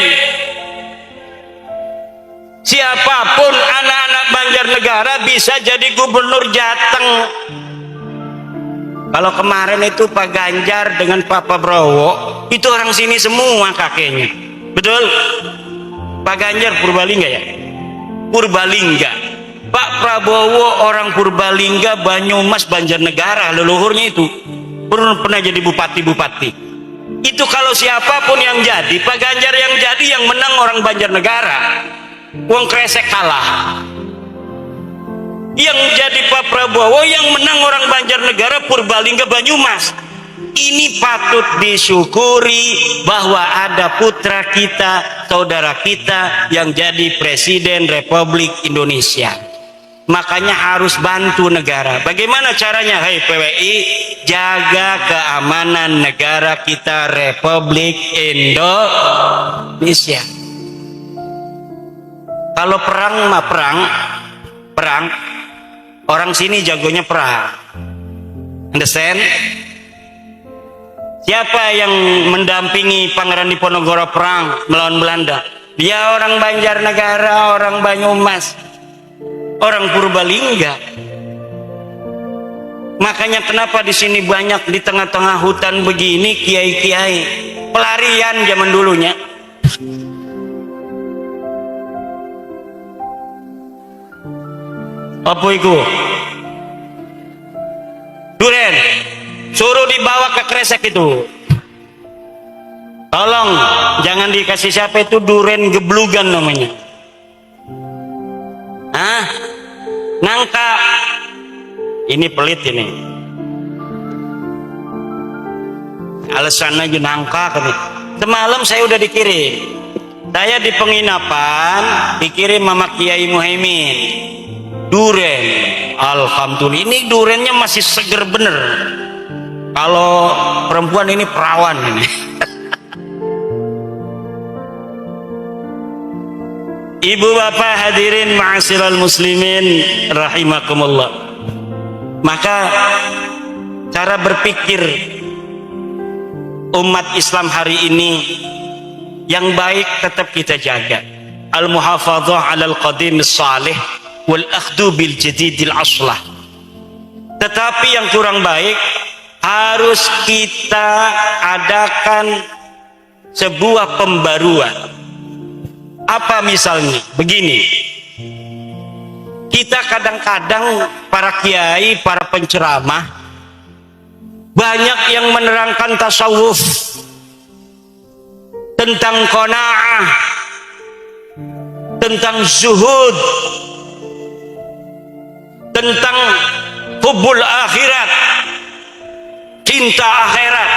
Siapapun anak-anak Banjarnegara bisa jadi gubernur Jateng. Kalau kemarin itu Pak Ganjar dengan Pak Prabowo itu orang sini semua kakeknya, betul? Pak Ganjar Purbalingga ya, Purbalingga. Pak Prabowo orang Purbalingga, Banyumas, Banjarnegara, leluhurnya itu pernah jadi bupati-bupati. Itu kalau siapapun yang jadi, Pak Ganjar yang jadi, yang menang orang Banjarnegara. Wong kresek kalah. Yang jadi Pak Prabowo yang menang orang Banjarnegara, Purbalingga, Banyumas. Ini patut disyukuri bahwa ada putra kita, saudara kita yang jadi Presiden Republik Indonesia. Makanya harus bantu negara. Bagaimana caranya? Hai PWI, jaga keamanan negara kita Republik Indonesia. Kalau perang mah perang. Orang sini jagonya perang. Understand? Siapa yang mendampingi Pangeran Diponegoro perang melawan Belanda? Dia orang Banjarnegara, orang Banyumas, orang Purbalingga. Makanya kenapa di sini banyak di tengah-tengah hutan begini kiai-kiai pelarian zaman dulunya. Apa itu? Duren. Suruh dibawa ke kresek itu. Tolong jangan dikasih siapa itu, duren geblugan namanya. Nangka. Ini pelit ini. Alasan aja nangka kami. Semalam saya udah dikirim. Saya di penginapan dikirim Mama Kiai Muhaimin. Duren. Alhamdulillah. Ini durennya masih seger bener. Kalau perempuan ini perawan ini. Ibu bapak hadirin ma'asyiral muslimin rahimakumullah. Maka cara berpikir umat Islam hari ini yang baik tetap kita jaga. Al-muhafadzah 'alal qadim as-salih wal akhdhu bil jadidil aslah. Tetapi yang kurang baik harus kita adakan sebuah pembaruan. Apa misalnya? Begini. Kita kadang-kadang para kiai, para penceramah banyak yang menerangkan tasawuf tentang qanaah, tentang zuhud, tentang hubbul akhirat, cinta akhirat.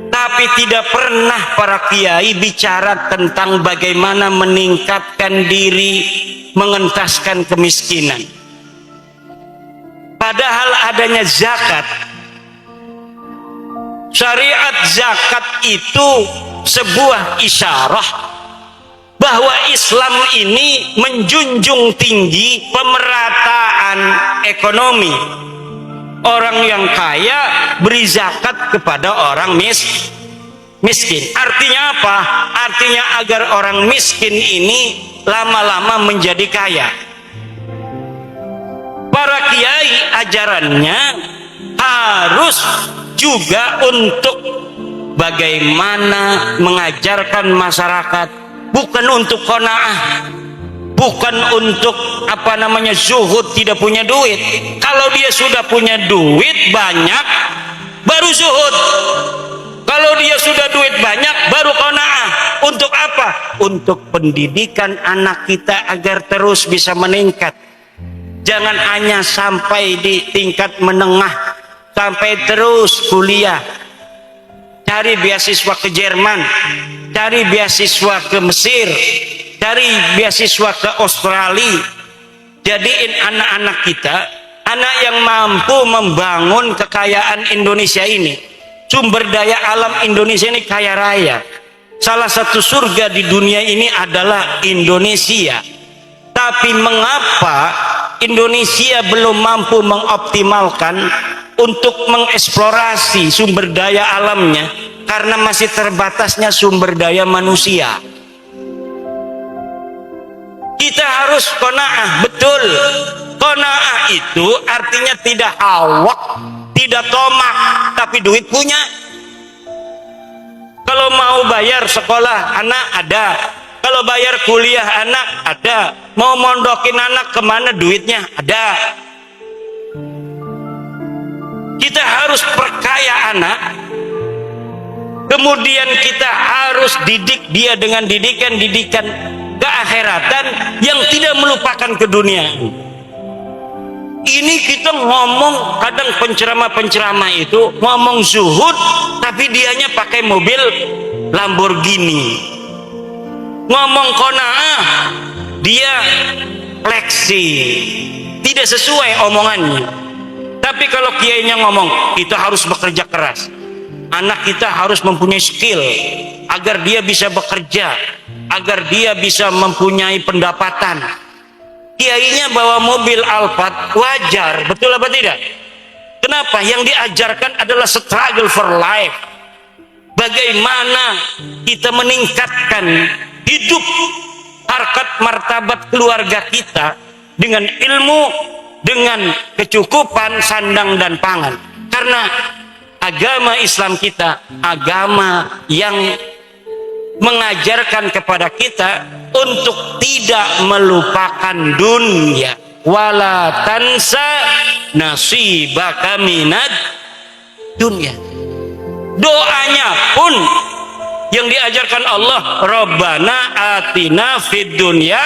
Tapi tidak pernah para kiai bicara tentang bagaimana meningkatkan diri, mengentaskan kemiskinan. Padahal adanya zakat, syariat zakat itu sebuah isyarah bahwa Islam ini menjunjung tinggi pemerataan ekonomi. Orang yang kaya beri zakat kepada orang miskin. Artinya apa? Artinya agar orang miskin ini lama-lama menjadi kaya. Para kiai ajarannya harus juga untuk bagaimana mengajarkan masyarakat, bukan untuk qanaah, bukan untuk zuhud, tidak punya duit. Kalau dia sudah punya duit banyak baru zuhud. Kalau dia sudah duit banyak baru qanaah. Untuk apa? Untuk pendidikan anak kita agar terus bisa meningkat. Jangan hanya sampai di tingkat menengah, sampai terus kuliah. Cari beasiswa ke Jerman, cari beasiswa ke Mesir, cari beasiswa ke Australia. Jadiin anak-anak kita anak yang mampu membangun kekayaan Indonesia ini. Sumber daya alam Indonesia ini kaya raya. Salah satu surga di dunia ini adalah Indonesia. Tapi mengapa Indonesia belum mampu mengoptimalkan untuk mengeksplorasi sumber daya alamnya? Karena masih terbatasnya sumber daya manusia. Kita harus qanaah, betul. Qanaah itu artinya tidak awak, tidak tomak, tapi duit punya. Kalau mau bayar sekolah anak ada, kalau bayar kuliah anak ada, mau mondokin anak kemana duitnya ada. Kita harus perkaya anak, kemudian kita harus didik dia dengan didikan keakhiratan yang tidak melupakan ke dunia. Ini kita ngomong, kadang penceramah itu ngomong zuhud tapi dianya pakai mobil Lamborghini. Ngomong qanaah dia fleksi, tidak sesuai omongannya. Tapi kalau kiainya ngomong kita harus bekerja keras, anak kita harus mempunyai skill agar dia bisa bekerja, agar dia bisa mempunyai pendapatan. Kiainya bawa mobil Alphard, wajar, betul apa tidak? Kenapa? Yang diajarkan adalah struggle for life. Bagaimana kita meningkatkan hidup, harkat martabat keluarga kita dengan ilmu, dengan kecukupan sandang dan pangan. Karena agama Islam kita agama yang mengajarkan kepada kita untuk tidak melupakan dunia. Wala tansa nasibaka minad dunia. Doanya pun yang diajarkan Allah, Rabbana atina fid dunya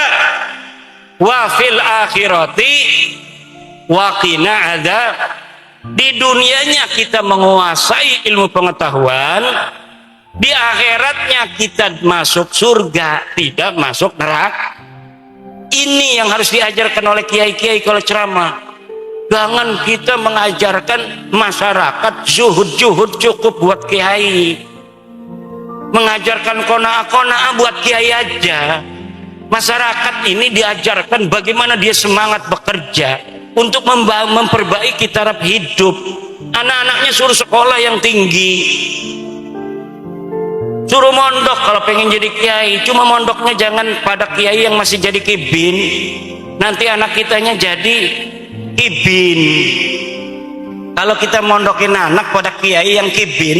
wa fil akhirati wa qina adzab. Di dunianya kita menguasai ilmu pengetahuan, di akhiratnya kita masuk surga, tidak masuk neraka. Ini yang harus diajarkan oleh kiai-kiai kalau ceramah. Jangan kita mengajarkan masyarakat zuhud-zuhud cukup buat kiai, mengajarkan qanaah-qanaah buat kiai aja. Masyarakat ini diajarkan bagaimana dia semangat bekerja, untuk memperbaiki taraf hidup. Anak-anaknya suruh sekolah yang tinggi, suruh mondok kalau pengen jadi kiai. Cuma mondoknya jangan pada kiai yang masih jadi kibin, nanti anak kitanya jadi kibin. Kalau kita mondokin anak pada kiai yang kibin,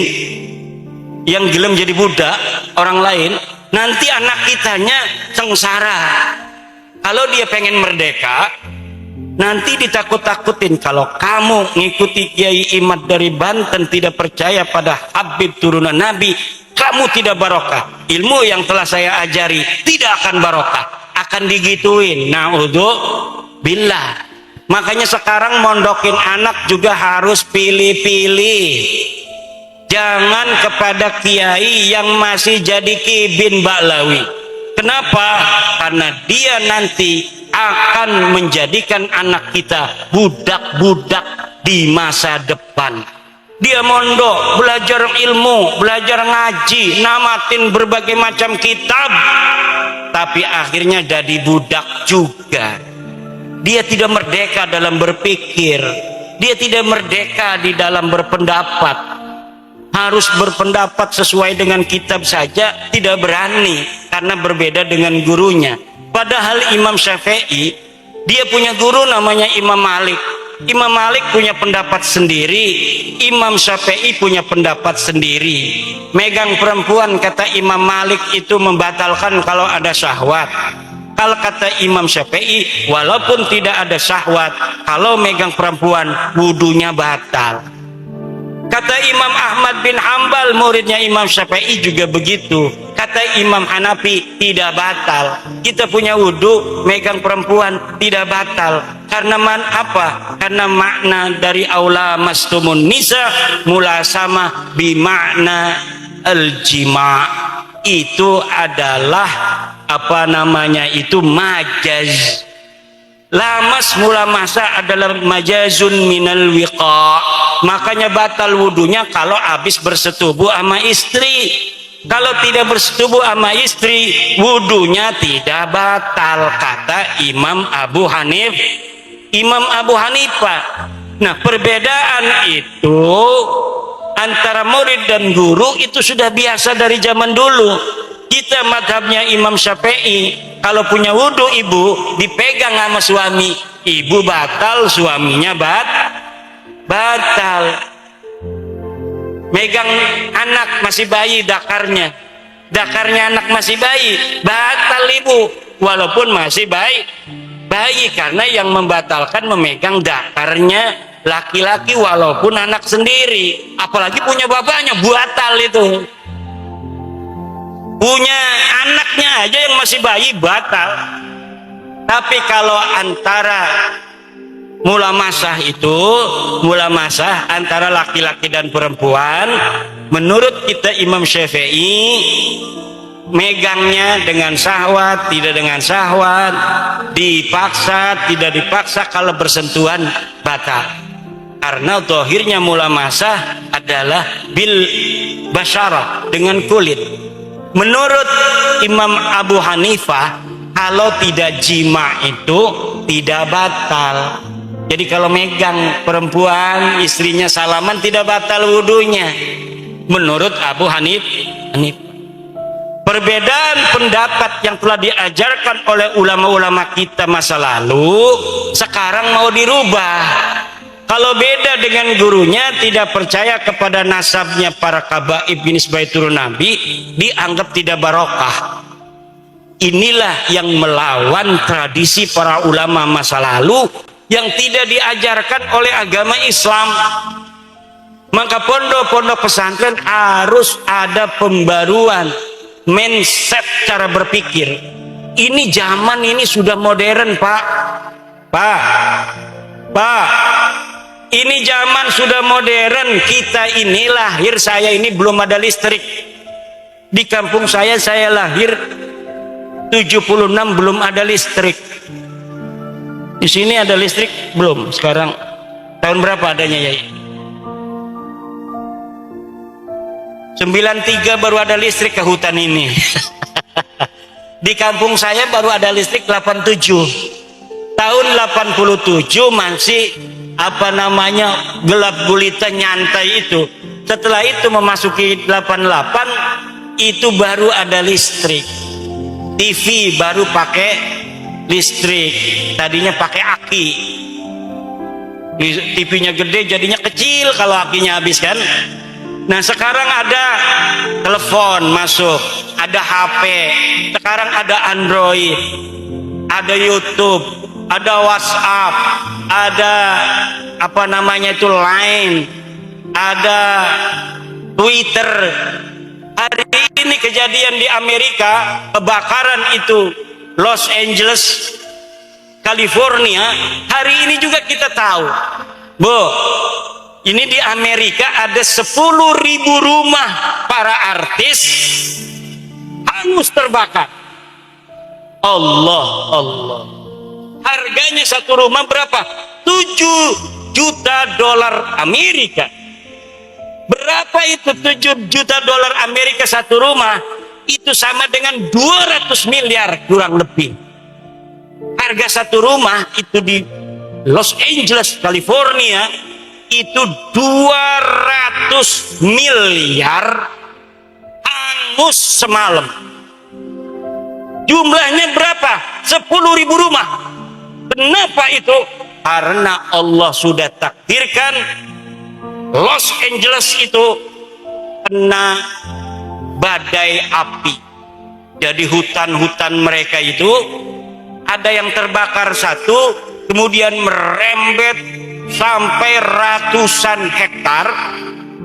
yang gelem jadi budak orang lain, nanti anak kitanya sengsara. Kalau dia pengen merdeka, nanti ditakut-takutin. Kalau kamu ngikuti Kiai Imad dari Banten, tidak percaya pada Habib turunan Nabi, kamu tidak barokah. Ilmu yang telah saya ajari tidak akan barokah, akan digituin. Naudzubillah. Makanya sekarang mondokin anak juga harus pilih-pilih. Jangan kepada kiai yang masih jadi kibin baklawi. Kenapa? Karena dia nanti akan menjadikan anak kita budak-budak di masa depan. Dia mondok, belajar ilmu, belajar ngaji, namatin berbagai macam kitab, tapi akhirnya jadi budak juga. Dia tidak merdeka dalam berpikir, dia tidak merdeka di dalam berpendapat. Harus berpendapat sesuai dengan kitab saja tidak berani karena berbeda dengan gurunya. Padahal Imam Syafi'i, dia punya guru namanya Imam Malik. Imam Malik punya pendapat sendiri, Imam Syafi'i punya pendapat sendiri. Megang perempuan kata Imam Malik itu membatalkan kalau ada syahwat. Kalau kata Imam Syafi'i, walaupun tidak ada syahwat, kalau megang perempuan wudunya batal. Kata Imam Ahmad bin Hambal, muridnya Imam Syafi'i juga begitu. Kata Imam Hanafi, tidak batal. Kita punya wudhu, megang perempuan tidak batal. Karena apa? Karena makna dari aula mastumun nisa mula sama bimakna al-jima'. Itu adalah apa namanya itu majaz. Lamas mula masa adalah majazun minal wiqa. Makanya batal wudunya kalau habis bersetubuh sama istri. Kalau tidak bersetubuh sama istri, wudunya tidak batal, kata Imam Abu Hanifah. Nah, perbedaan itu antara murid dan guru itu sudah biasa dari zaman dulu. Kita madhabnya Imam Syafi'i, kalau punya wudhu ibu dipegang sama suami, ibu batal, suaminya batal. Megang anak masih bayi, dakarnya anak masih bayi, batal ibu walaupun masih bayi, karena yang membatalkan memegang dakarnya laki-laki walaupun anak sendiri. Apalagi punya bapaknya, batal itu. Punya anaknya aja yang masih bayi batal. Tapi kalau antara mula masah antara laki-laki dan perempuan, menurut kita Imam Syafi'i, megangnya dengan syahwat, tidak dengan syahwat, dipaksa, tidak dipaksa, kalau bersentuhan batal. Karena zahirnya mula masah adalah bil basyarah, dengan kulit. Menurut Imam Abu Hanifah, kalau tidak jima itu tidak batal. Jadi kalau megang perempuan, istrinya salaman, tidak batal wudunya. Menurut Abu Hanifah. Perbedaan pendapat yang telah diajarkan oleh ulama-ulama kita masa lalu, sekarang mau dirubah. Kalau beda dengan gurunya, tidak percaya kepada nasabnya para kabaib binisbah turun Nabi, dianggap tidak barokah. Inilah yang melawan tradisi para ulama masa lalu yang tidak diajarkan oleh agama Islam. Maka pondok-pondok pesantren harus ada pembaruan mindset, cara berpikir. Ini zaman ini sudah modern, Pak. Ini zaman sudah modern. Kita ini lahir, saya ini belum ada listrik. Di kampung saya lahir 76 belum ada listrik. Di sini ada listrik belum? Sekarang tahun berapa adanya, Yai? 93 baru ada listrik ke hutan ini. Di kampung saya baru ada listrik 87. tahun 87 masih apa namanya gelap gulita nyantai itu. Setelah itu memasuki 88 itu baru ada listrik. TV baru pakai listrik, tadinya pakai aki. TV-nya gede jadinya kecil kalau akinya habis kan. Nah sekarang ada telepon masuk, ada HP, sekarang ada Android, ada YouTube, ada WhatsApp, ada apa namanya itu Line, ada Twitter. Hari ini kejadian di Amerika, kebakaran itu Los Angeles, California. Hari ini juga kita tahu, Bu, ini di Amerika ada 10.000 rumah para artis hangus terbakar. Allah, Allah. Harganya satu rumah berapa? 7 juta dolar Amerika. Berapa itu 7 juta dolar Amerika satu rumah? Itu sama dengan 200 miliar kurang lebih. Harga satu rumah itu di Los Angeles, California itu 200 miliar hangus semalam. Jumlahnya berapa? 10.000 rumah. Kenapa itu? Karena Allah sudah takdirkan Los Angeles itu kena badai api. Jadi hutan-hutan mereka itu ada yang terbakar satu, kemudian merembet sampai ratusan hektar,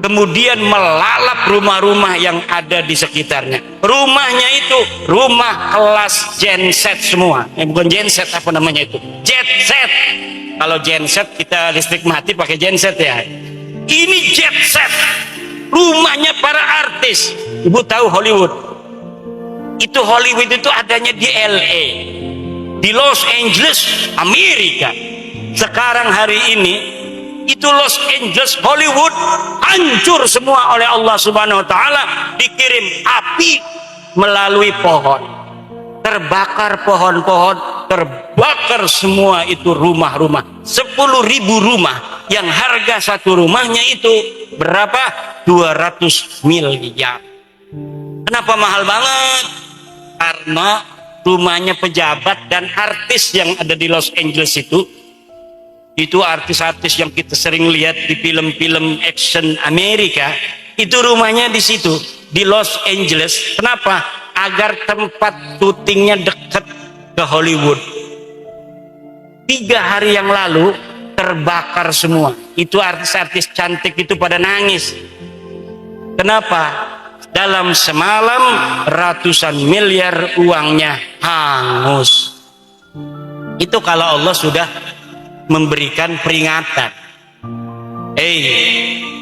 kemudian melalap rumah-rumah yang ada di sekitarnya. Rumahnya itu rumah kelas genset semua. Bukan genset, apa namanya itu? Jet set. Kalau genset kita listrik mati pakai genset ya. Ini jet set. Rumahnya para artis. Ibu tahu Hollywood? Itu Hollywood itu adanya di LA, di Los Angeles, Amerika. Sekarang hari ini itu Los Angeles, Hollywood hancur semua oleh Allah Subhanahu wa taala, dikirim api melalui pohon. Terbakar pohon-pohon, terbakar semua itu rumah-rumah. 10.000 rumah yang harga satu rumahnya itu berapa? 200 miliar. Kenapa mahal banget? Karena rumahnya pejabat dan artis yang ada di Los Angeles itu artis-artis yang kita sering lihat di film-film action Amerika, itu rumahnya di situ, di Los Angeles. Kenapa? Agar tempat syutingnya dekat ke Hollywood. 3 hari yang lalu terbakar semua. Itu artis-artis cantik itu pada nangis. Kenapa? Dalam semalam ratusan miliar uangnya hangus. Itu kalau Allah sudah memberikan peringatan.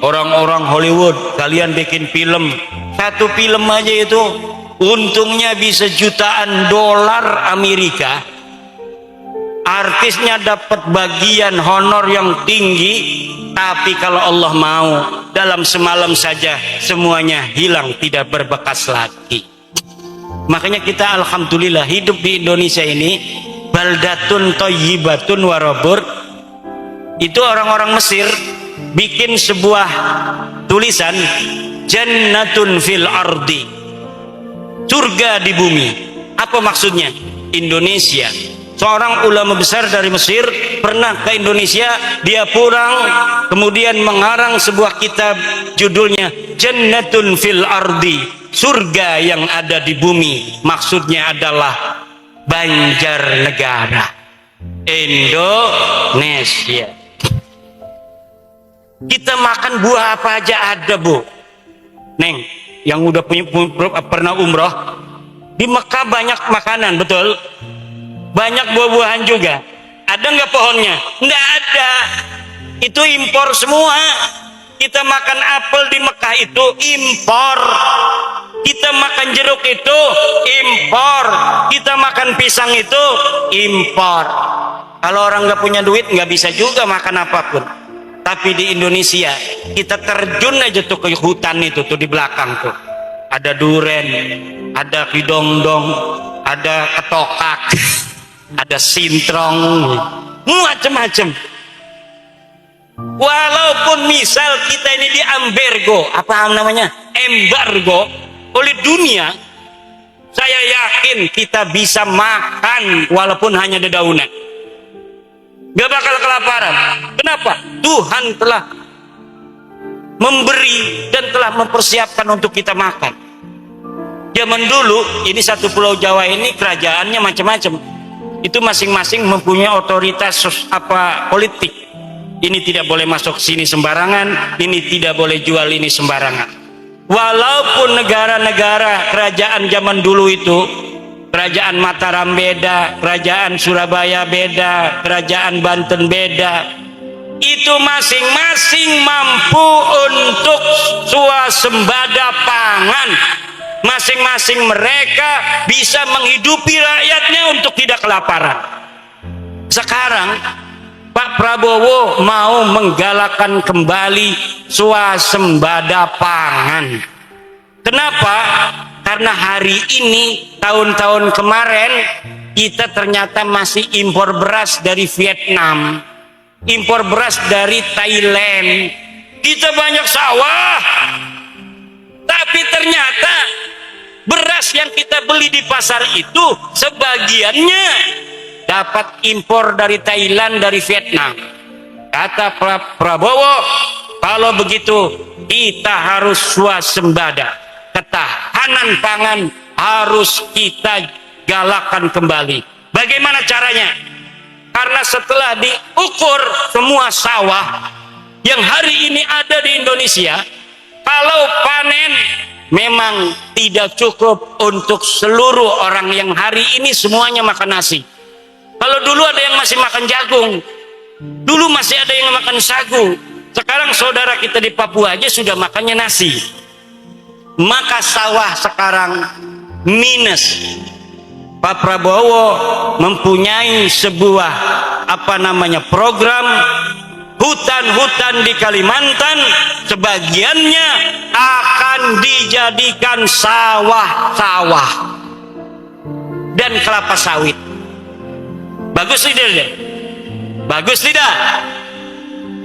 Orang-orang Hollywood, kalian bikin film, satu film aja itu untungnya bisa jutaan dolar Amerika. Artisnya dapat bagian honor yang tinggi, tapi kalau Allah mau, dalam semalam saja semuanya hilang, tidak berbekas lagi. Makanya kita alhamdulillah hidup di Indonesia ini, baldatun thayyibatun warabur. Itu orang-orang Mesir bikin sebuah tulisan, jannatun fil ardi, surga di bumi. Apa maksudnya? Indonesia. Seorang ulama besar dari Mesir pernah ke Indonesia, dia pulang kemudian mengarang sebuah kitab judulnya Jannatun fil Ardi, surga yang ada di bumi. Maksudnya adalah Banjarnegara, Indonesia. Kita makan buah apa aja ada, Bu. Neng, yang udah pernah umroh, di Mekah banyak makanan, betul? Banyak buah-buahan juga. Ada nggak pohonnya? Nggak ada. Itu impor semua. Kita makan apel di Mekah itu impor. Kita makan jeruk itu impor. Kita makan pisang itu impor. Kalau orang nggak punya duit nggak bisa juga makan apapun. Tapi di Indonesia kita terjun aja tuh ke hutan itu tuh di belakang tuh. Ada duren, ada kidongdong, ada ketokak. ada sintrong, macam-macam. Walaupun misal kita ini diambargo, apa namanya, embargo oleh dunia, saya yakin kita bisa makan walaupun hanya dedaunan, gak bakal kelaparan. Kenapa? Tuhan telah memberi dan telah mempersiapkan untuk kita makan. Zaman dulu ini satu pulau Jawa ini kerajaannya macam-macam, itu masing-masing mempunyai otoritas politik. Ini tidak boleh masuk sini sembarangan, ini tidak boleh jual ini sembarangan. Walaupun negara-negara kerajaan zaman dulu itu, kerajaan Mataram beda, kerajaan Surabaya beda, kerajaan Banten beda, itu masing-masing mampu untuk swasembada pangan. Masing-masing mereka bisa menghidupi rakyatnya untuk tidak kelaparan. Sekarang Pak Prabowo mau menggalakkan kembali swasembada pangan. Kenapa? Karena hari ini, tahun-tahun kemarin, kita ternyata masih impor beras dari Vietnam, impor beras dari Thailand. Kita banyak sawah, tapi ternyata beras yang kita beli di pasar itu sebagiannya dapat impor dari Thailand, dari Vietnam. Kata Prabowo, kalau begitu kita harus swasembada, ketahanan pangan harus kita galakkan kembali. Bagaimana caranya? Karena setelah diukur semua sawah yang hari ini ada di Indonesia, kalau panen memang tidak cukup untuk seluruh orang yang hari ini semuanya makan nasi. Kalau dulu ada yang masih makan jagung, dulu masih ada yang makan sagu, sekarang saudara kita di Papua aja sudah makannya nasi. Maka sawah sekarang minus. Pak Prabowo mempunyai sebuah program hutan-hutan di Kalimantan, sebagiannya akan dijadikan sawah-sawah dan kelapa sawit. Bagus tidak? Bagus tidak?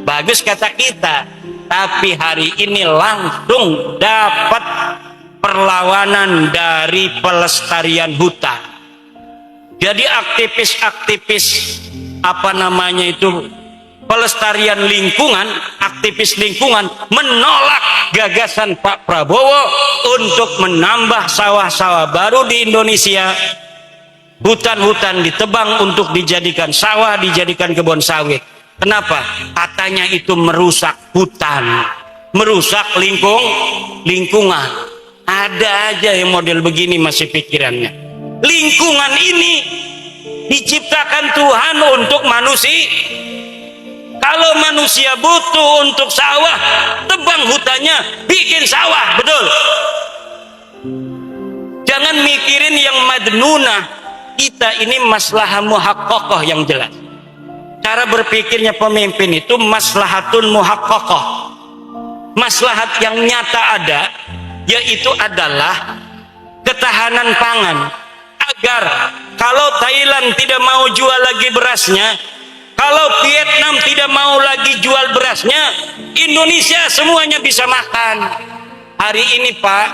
Bagus kata kita. Tapi hari ini langsung dapat perlawanan dari pelestarian hutan. Jadi aktivis-aktivis pelestarian lingkungan, aktivis lingkungan menolak gagasan Pak Prabowo untuk menambah sawah-sawah baru di Indonesia. Hutan-hutan ditebang untuk dijadikan sawah, dijadikan kebun sawit. Kenapa? Katanya itu merusak hutan, merusak lingkungan. Ada aja yang model begini masih pikirannya. Lingkungan ini diciptakan Tuhan untuk manusia. Kalau manusia butuh untuk sawah, tebang hutannya, bikin sawah, betul? Jangan mikirin yang madnunah. Kita ini maslahah muhaqqaqah yang jelas. Cara berpikirnya pemimpin itu maslahatun muhaqqaqah. Maslahat yang nyata ada, yaitu adalah ketahanan pangan. Agar kalau Thailand tidak mau jual lagi berasnya, kalau Vietnam tidak mau lagi jual berasnya, Indonesia semuanya bisa makan. Hari ini Pak,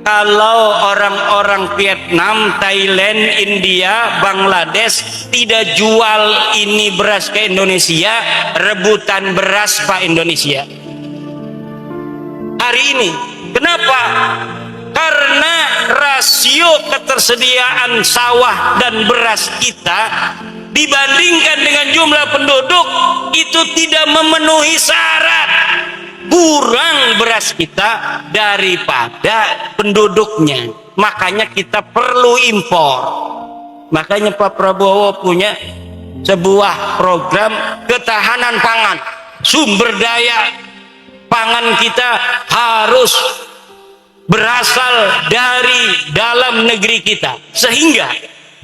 kalau orang-orang Vietnam, Thailand, India, Bangladesh tidak jual ini beras ke Indonesia, rebutan beras Pak Indonesia. Hari ini, kenapa? Karena rasio ketersediaan sawah dan beras kita dibandingkan dengan jumlah penduduk itu tidak memenuhi syarat. Kurang beras kita daripada penduduknya, makanya kita perlu impor. Makanya Pak Prabowo punya sebuah program ketahanan pangan. Sumber daya pangan kita harus berasal dari dalam negeri kita, sehingga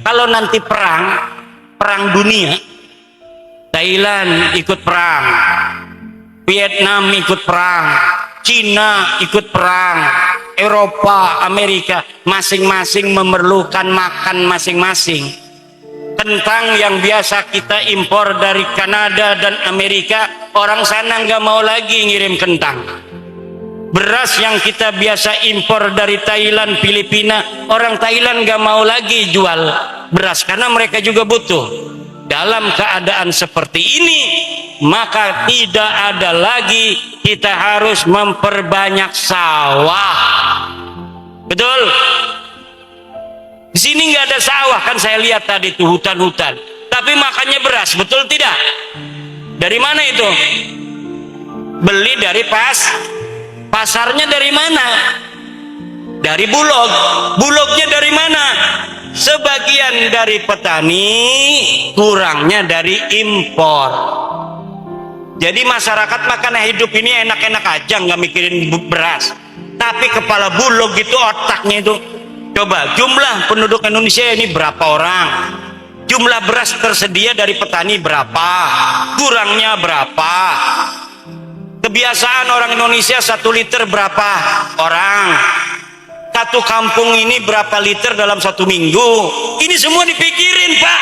kalau nanti perang dunia, Thailand ikut perang, Vietnam ikut perang, Cina ikut perang, Eropa, Amerika masing-masing memerlukan makan masing-masing. Kentang yang biasa kita impor dari Kanada dan Amerika, orang sana nggak mau lagi ngirim kentang. Beras yang kita biasa impor dari Thailand, Filipina, orang Thailand nggak mau lagi jual beras karena mereka juga butuh. Dalam keadaan seperti ini, maka tidak ada lagi kita harus memperbanyak sawah. Betul? Di sini nggak ada sawah, kan saya lihat tadi tuh hutan-hutan. Tapi makannya beras, betul tidak? Dari mana itu? Beli dari pasarnya dari mana? Dari bulog. Bulognya dari mana? Sebagian dari petani, kurangnya dari impor. Jadi masyarakat makan hidup ini enak-enak aja, nggak mikirin beras. Tapi kepala bulog itu, otaknya itu, coba jumlah penduduk Indonesia ini berapa orang? Jumlah beras tersedia dari petani berapa? Kurangnya berapa? Kebiasaan orang Indonesia 1 liter berapa orang? Satu kampung ini berapa liter dalam 1 minggu? Ini semua dipikirin, Pak.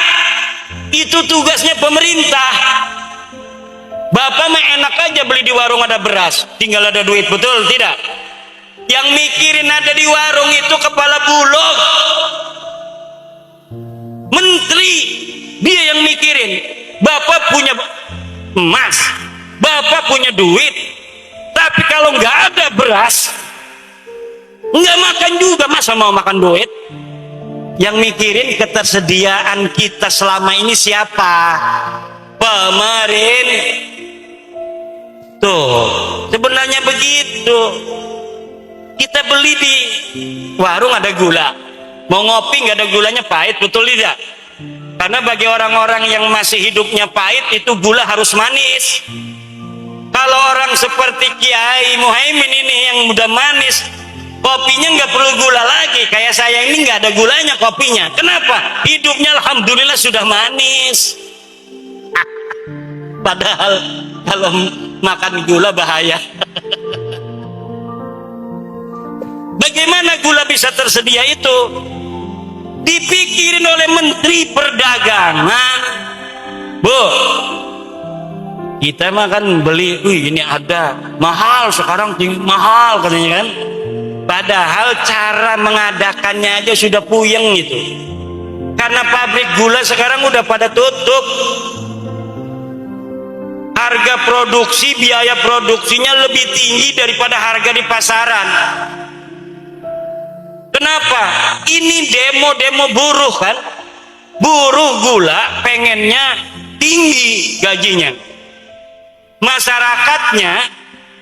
Itu tugasnya pemerintah. Bapak mah enak aja beli di warung ada beras, tinggal ada duit, betul tidak? Yang mikirin ada di warung itu kepala bulog, menteri, dia yang mikirin. Bapak punya emas, Bapak punya duit, tapi kalau nggak ada beras, nggak makan juga, masa mau makan duit? Yang mikirin ketersediaan kita selama ini siapa? Pemerintah. Tuh, sebenarnya begitu. Kita beli di warung ada gula, mau ngopi nggak ada gulanya, pahit, betul tidak? Karena bagi orang-orang yang masih hidupnya pahit, itu gula harus manis. Kalau orang seperti Kiai Muhaimin ini yang udah manis, kopinya nggak perlu gula lagi. Kayak saya ini nggak ada gulanya kopinya. Kenapa? Hidupnya alhamdulillah sudah manis. Padahal kalau makan gula bahaya. Bagaimana gula bisa tersedia itu? Dipikirin oleh Menteri Perdagangan. Bu, kita makan beli, ini ada mahal sekarang, mahal katanya kan. Padahal cara mengadakannya aja sudah puyeng gitu. Karena pabrik gula sekarang udah pada tutup. Harga produksi, biaya produksinya lebih tinggi daripada harga di pasaran. Kenapa? Ini demo buruh kan? Buruh gula pengennya tinggi gajinya. Masyarakatnya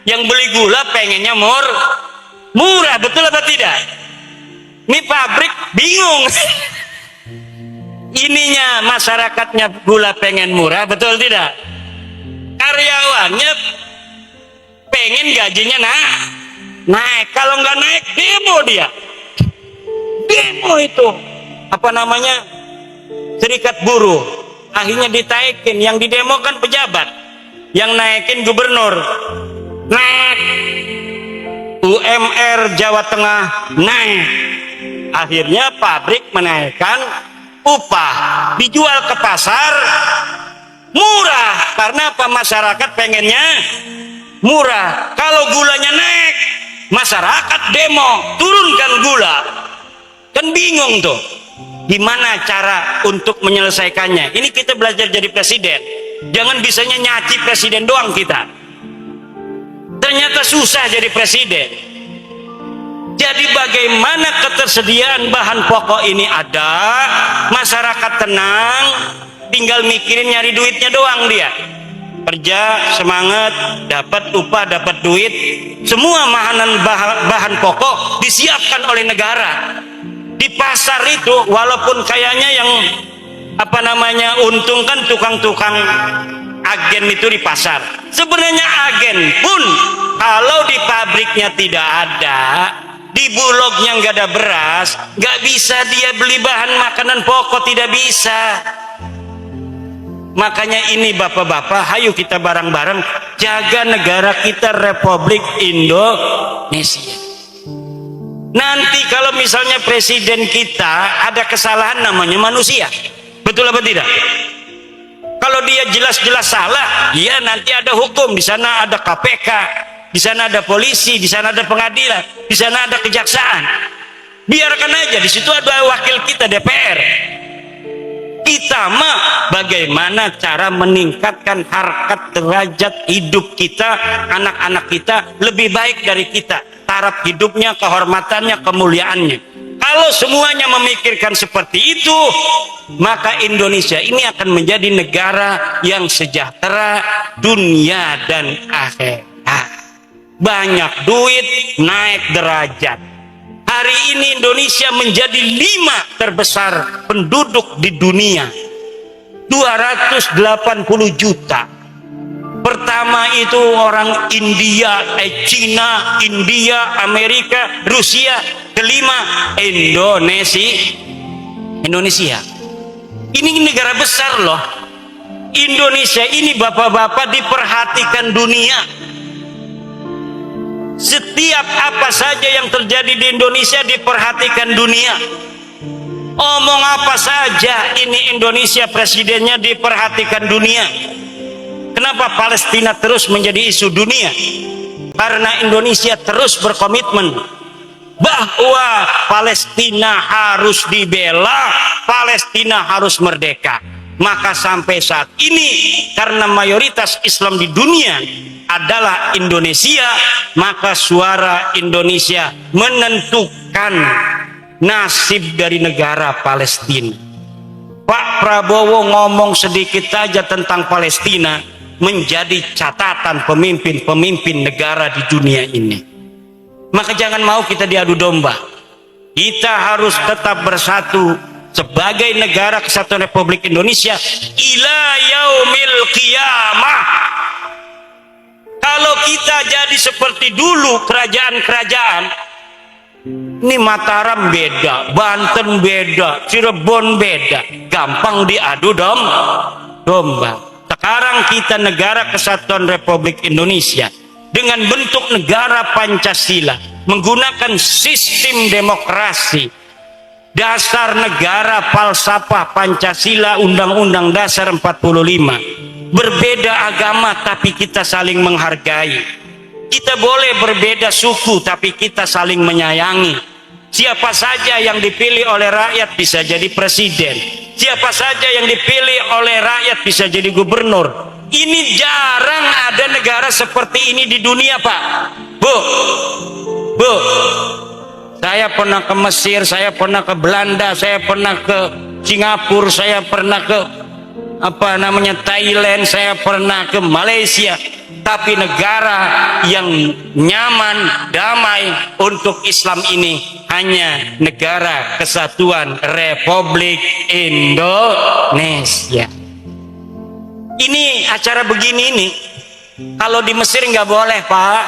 yang beli gula pengennya murah, betul apa tidak? Ini pabrik bingung. Ininya masyarakatnya gula pengen murah, betul tidak? Karyawannya pengen gajinya naik. Kalau nggak naik, demo dia. Demo itu apa namanya, serikat buruh. Akhirnya ditaikin. Yang didemo kan pejabat, yang naikin gubernur. Naik UMR Jawa Tengah naik. Akhirnya pabrik menaikkan upah, dijual ke pasar murah. Karena apa? Masyarakat pengennya murah. Kalau gulanya naik, masyarakat demo, turunkan gula. Kan bingung tuh, gimana cara untuk menyelesaikannya. Ini kita belajar jadi presiden, jangan bisanya nyaci presiden doang kita. Ternyata susah jadi presiden. Jadi bagaimana ketersediaan bahan pokok ini ada, masyarakat tenang, tinggal mikirin nyari duitnya doang dia. Kerja semangat, dapat upah, dapat duit. Semua bahan pokok disiapkan oleh negara. Di pasar itu walaupun kayaknya yang apa namanya untung kan tukang-tukang agen itu di pasar. Sebenarnya agen pun kalau di pabriknya tidak ada, di bulognya nggak ada beras, nggak bisa dia beli bahan makanan pokok, tidak bisa. Makanya ini bapak-bapak, ayo kita bareng-bareng jaga negara kita, Republik Indonesia. Nanti kalau misalnya presiden kita ada kesalahan, namanya manusia, betul Betul apa tidak? Kalau dia jelas-jelas salah, ya nanti ada hukum, di sana ada KPK, di sana ada polisi, di sana ada pengadilan, di sana ada kejaksaan. Biarkan aja, di situ ada wakil kita DPR. Kita mah bagaimana cara meningkatkan harkat derajat hidup kita, anak-anak kita lebih baik dari kita, taraf hidupnya, kehormatannya, kemuliaannya. Kalau semuanya memikirkan seperti itu, maka Indonesia ini akan menjadi negara yang sejahtera dunia dan akhirat. Banyak duit, naik derajat. Hari ini Indonesia menjadi 5 terbesar penduduk di dunia, 280 juta. Pertama itu orang India, Cina, India, Amerika, Rusia. Kelima Indonesia. Ini negara besar loh. Indonesia ini bapak-bapak diperhatikan dunia. Setiap apa saja yang terjadi di Indonesia diperhatikan dunia. Omong apa saja ini Indonesia presidennya diperhatikan dunia. Kenapa Palestina terus menjadi isu dunia? Karena Indonesia terus berkomitmen bahwa Palestina harus dibela, Palestina harus merdeka. Maka sampai saat ini, karena mayoritas Islam di dunia adalah Indonesia, maka suara Indonesia menentukan nasib dari negara Palestina. Pak Prabowo ngomong sedikit saja tentang Palestina, menjadi catatan pemimpin-pemimpin negara di dunia ini. Maka jangan mau kita diadu domba. Kita harus tetap bersatu sebagai negara kesatuan Republik Indonesia ila yaumil qiyamah. Kalau kita jadi seperti dulu kerajaan-kerajaan, ini Mataram beda, Banten beda, Cirebon beda, gampang diadu domba. Sekarang kita negara kesatuan Republik Indonesia dengan bentuk negara Pancasila, menggunakan sistem demokrasi, dasar negara falsafah Pancasila, Undang-Undang Dasar 45. Berbeda agama tapi kita saling menghargai. Kita boleh berbeda suku tapi kita saling menyayangi. Siapa saja yang dipilih oleh rakyat bisa jadi presiden. Siapa saja yang dipilih oleh rakyat bisa jadi gubernur. Ini jarang ada negara seperti ini di dunia, Pak. Bu, saya pernah ke Mesir, saya pernah ke Belanda, saya pernah ke Singapura, saya pernah ke Thailand, saya pernah ke Malaysia. Tapi negara yang nyaman, damai untuk Islam ini hanya negara kesatuan Republik Indonesia. Ini acara begini nih, kalau di Mesir nggak boleh, Pak.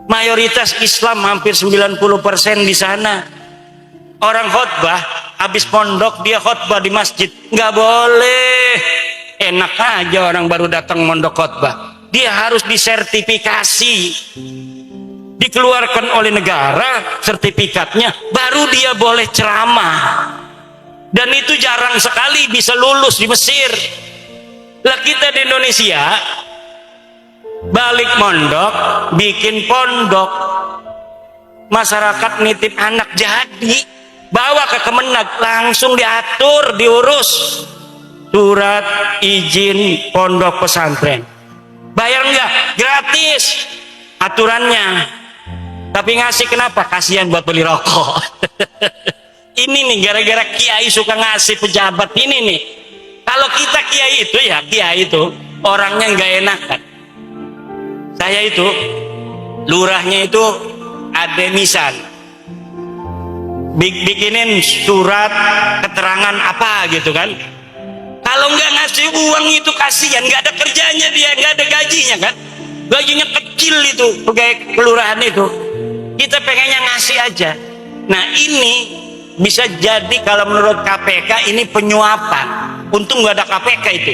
Mayoritas Islam hampir 90% di sana. Orang khotbah, habis pondok dia khotbah di masjid, nggak boleh. Enak aja orang baru datang mondok khotbah. Dia harus disertifikasi, dikeluarkan oleh negara sertifikatnya, baru dia boleh ceramah. Dan itu jarang sekali bisa lulus di Mesir. Lah kita di Indonesia balik mondok, bikin pondok, masyarakat nitip anak jadi, bawa ke Kemenag, langsung diatur, diurus surat izin pondok pesantren. Bayar enggak? Gratis aturannya. Tapi ngasih kenapa? Kasihan buat beli rokok. Ini nih gara-gara kiai suka ngasih pejabat ini nih. Kalau kita kiai itu ya, kiai itu orangnya nggak enakan. Saya itu lurahnya itu ada misal bikinin surat keterangan apa gitu kan. Kalau nggak ngasih uang itu kasihan, nggak ada kerjanya dia, nggak ada gajinya kan, gajinya kecil itu pegawai kelurahan itu. Kita pengennya ngasih aja. Nah ini bisa jadi kalau menurut KPK ini penyuapan. Untung nggak ada KPK itu.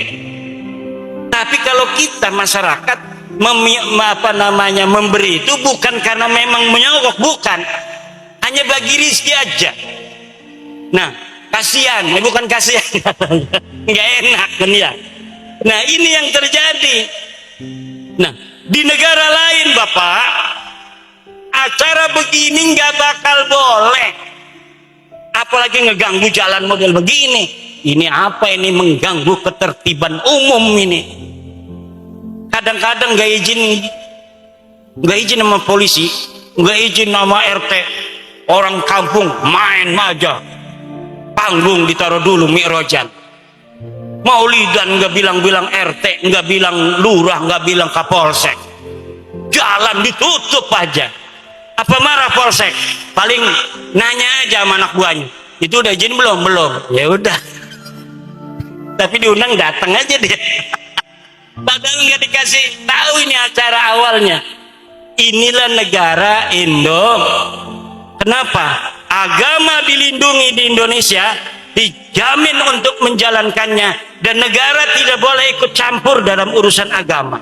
Tapi kalau kita masyarakat memberi itu bukan karena memang menyogok, bukan, hanya bagi rizki aja. Nah kasihan, bukan kasihan, nggak enak kan ya. Nah ini yang terjadi. Nah di negara lain Bapak, acara begini nggak bakal boleh, apalagi ngeganggu jalan model begini. Ini apa ini, mengganggu ketertiban umum ini. Kadang-kadang nggak izin sama polisi, nggak izin sama RT, orang kampung main aja, panggung ditaruh dulu mikrojan, maulidan nggak bilang-bilang RT, nggak bilang lurah, nggak bilang kapolsek, jalan ditutup aja. Apa marah polsek? Paling nanya aja sama anak buahnya, itu udah izin belum? Belum. Ya udah, tapi diundang datang aja dia. Padahal nggak dikasih tahu ini acara awalnya. Inilah negara Indo. Kenapa? Agama dilindungi di Indonesia, dijamin untuk menjalankannya, dan negara tidak boleh ikut campur dalam urusan agama.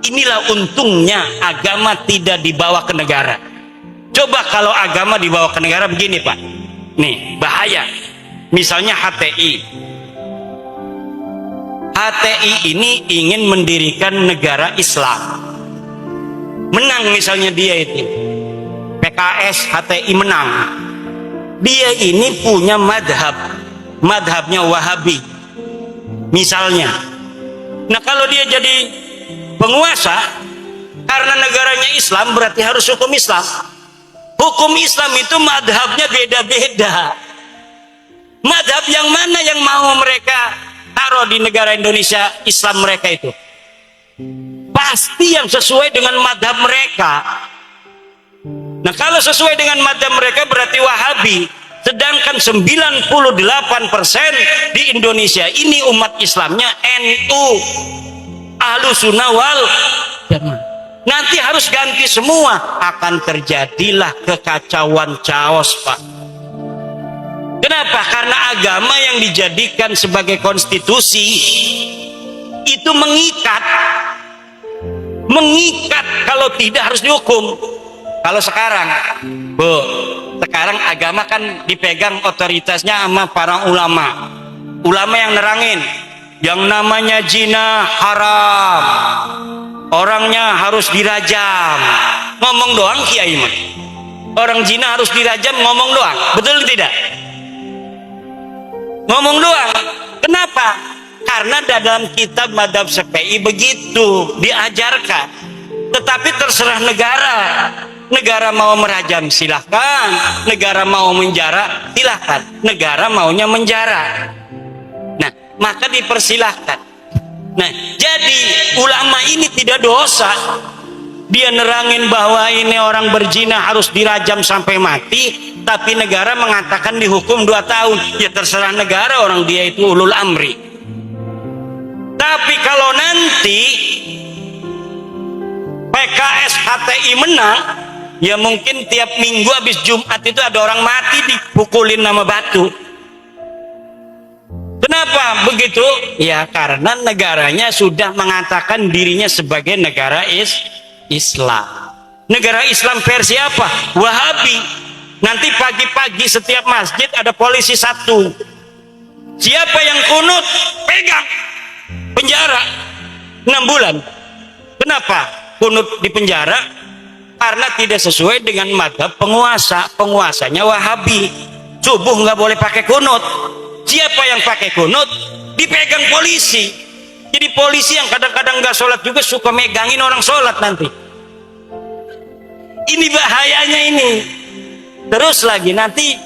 Inilah untungnya agama tidak dibawa ke negara. Coba kalau agama dibawa ke negara begini Pak, nih bahaya. Misalnya HTI ini ingin mendirikan negara Islam, menang misalnya dia itu PKS, HTI menang, dia ini punya madhabnya Wahabi misalnya. Nah kalau dia jadi penguasa, karena negaranya Islam berarti harus hukum Islam. Hukum Islam itu madhabnya beda-beda. Madhab yang mana yang mau mereka taruh di negara Indonesia Islam mereka itu? Pasti yang sesuai dengan madhab mereka. Nah kalau sesuai dengan madhab mereka berarti Wahabi. Sedangkan 98% di Indonesia ini umat Islamnya NU, Ahlussunnah wal Jamaah. Nanti harus ganti semua, akan terjadilah kekacauan chaos Pak. Kenapa? Karena agama yang dijadikan sebagai konstitusi itu mengikat, kalau tidak harus dihukum. Kalau sekarang, Bu, sekarang agama kan dipegang otoritasnya sama para ulama yang nerangin, yang namanya zina haram, orangnya harus dirajam. Ngomong doang kiai mah, orang zina harus dirajam, ngomong doang, betul tidak? Ngomong doang. Kenapa? Karena dalam kitab madhab Syafi'i begitu diajarkan. Tetapi terserah negara. Negara mau merajam silahkan, negara mau menjara silahkan, negara maunya menjara. Nah maka dipersilahkan. Nah jadi ulama ini tidak dosa. Dia nerangin bahwa ini orang berzina harus dirajam sampai mati, tapi negara mengatakan dihukum 2 tahun. Ya terserah negara, orang dia itu ulul amri. Tapi kalau nanti PKS HTI menang, ya mungkin tiap minggu habis Jumat itu ada orang mati dipukulin sama batu. Kenapa begitu? Ya karena negaranya sudah mengatakan dirinya sebagai negara Islam. Negara Islam versi apa? Wahabi. Nanti pagi-pagi setiap masjid ada polisi 1. Siapa yang kunut, pegang, penjara 6 bulan. Kenapa kunut di penjara? Karena tidak sesuai dengan madhab penguasa. Penguasanya Wahabi. Subuh nggak boleh pakai kunut. Siapa yang pakai kunut, dipegang polisi. Jadi polisi yang kadang-kadang nggak sholat juga suka megangin orang sholat nanti. Ini bahayanya ini. Terus lagi nanti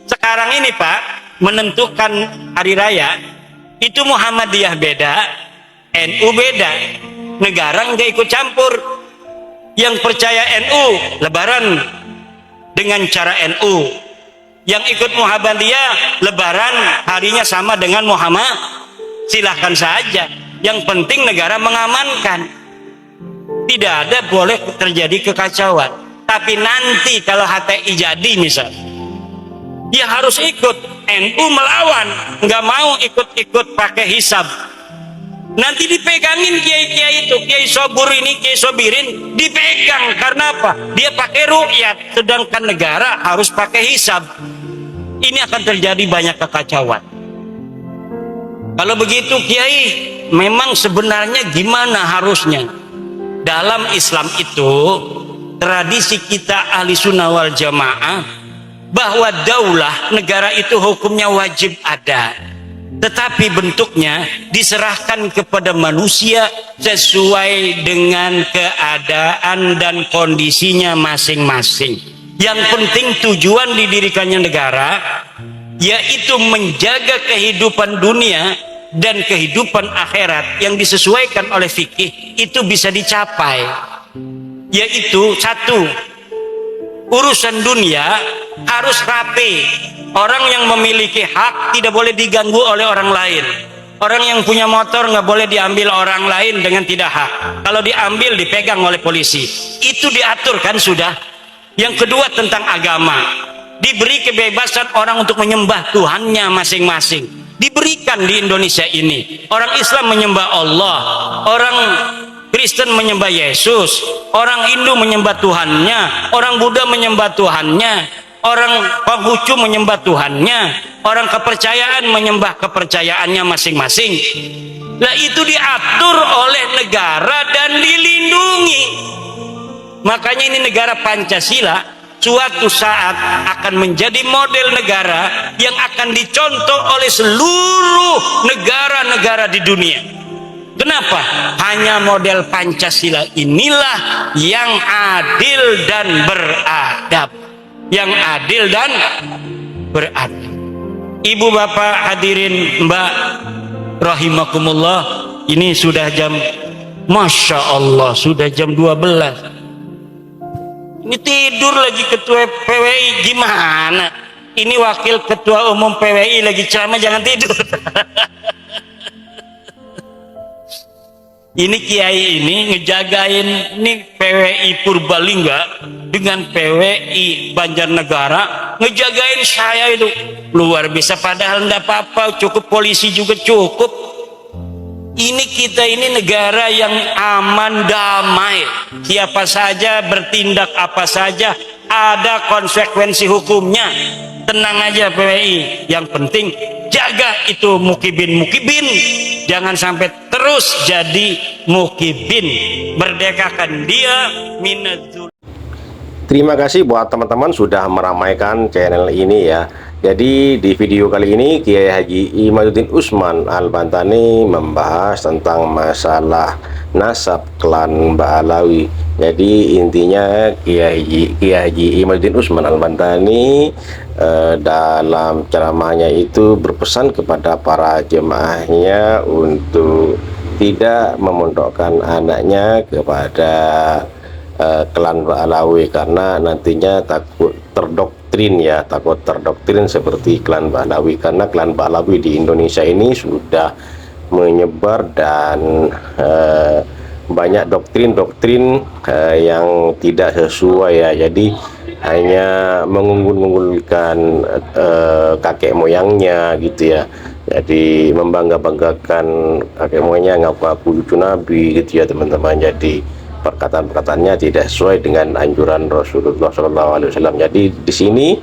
sekarang ini Pak, menentukan hari raya itu Muhammadiyah beda, NU beda. Negara nggak ikut campur. Yang percaya NU lebaran dengan cara NU. Yang ikut Muhammadiyah lebaran harinya sama dengan Muhammad, silahkan saja. Yang penting negara mengamankan, tidak ada boleh terjadi kekacauan. Tapi nanti kalau HTI jadi misal, ya harus ikut. NU melawan, nggak mau ikut-ikut pakai hisab. Nanti dipegangin kiai-kiai itu, kiai Sobur ini, kiai Sobirin dipegang. Karena apa? Dia pakai ruqyat, sedangkan negara harus pakai hisab. ini akan terjadi banyak kekacauan. Kalau begitu Kiai, memang sebenarnya gimana harusnya? Dalam Islam itu, tradisi kita ahli sunnah wal jamaah, bahwa daulah negara itu hukumnya wajib ada, tetapi bentuknya diserahkan kepada manusia sesuai dengan keadaan dan kondisinya masing-masing. Yang penting tujuan didirikannya negara yaitu menjaga kehidupan dunia dan kehidupan akhirat yang disesuaikan oleh fikih itu bisa dicapai. Yaitu satu, urusan dunia harus rapi. Orang yang memiliki hak tidak boleh diganggu oleh orang lain. Orang yang punya motor nggak boleh diambil orang lain dengan tidak hak. Kalau diambil dipegang oleh polisi. Itu diatur kan sudah. Yang kedua tentang agama. Diberi kebebasan orang untuk menyembah Tuhannya masing-masing. Diberikan di Indonesia ini. Orang Islam menyembah Allah. Orang Kristen menyembah Yesus. Orang Hindu menyembah Tuhannya. Orang Buddha menyembah Tuhannya. Orang Konghucu menyembah Tuhannya. Orang kepercayaan menyembah kepercayaannya masing-masing. Lah itu diatur oleh negara dan dilindungi. Makanya ini negara Pancasila suatu saat akan menjadi model negara yang akan dicontoh oleh seluruh negara-negara di dunia. Kenapa? Hanya model Pancasila inilah yang adil dan beradab. Yang adil dan beradab. Ibu bapak hadirin mbak rahimakumullah, ini sudah jam, Masya Allah, sudah jam 12. Ini tidur lagi ketua PWI, gimana? Ini wakil ketua umum PWI lagi ceramah, jangan tidur. Ini kiai ini ngejagain ini PWI Purbalingga dengan PWI Banjarnegara, ngejagain saya itu luar biasa. Padahal enggak apa-apa, cukup polisi juga cukup. Ini kita ini negara yang aman damai, siapa saja bertindak apa saja ada konsekuensi hukumnya. Tenang aja PWI, yang penting jaga itu mukibin, jangan sampai terus jadi mukibin. Merdekakan dia minadzul. Terima kasih buat teman-teman sudah meramaikan channel ini ya. Jadi di video kali ini Kiai Haji Imaduddin Usman Al-Bantani membahas tentang masalah nasab klan Ba'alawi. Jadi intinya Kiai Haji Imaduddin Usman Al-Bantani dalam ceramahnya itu berpesan kepada para jemaahnya untuk tidak memondokkan anaknya kepada klan Ba'alawi karena nantinya takut terdoktrin seperti klan Ba'alawi, karena klan Ba'alawi di Indonesia ini sudah menyebar dan banyak doktrin-doktrin yang tidak sesuai ya. Jadi hanya mengunggul-unggulkan kakek moyangnya gitu ya. Jadi membangga-banggakan kakek moyangnya, ngaku-ngaku cucu Nabi gitu ya teman-teman. Jadi perkataan-perkataannya tidak sesuai dengan anjuran Rasulullah SAW. Jadi di sini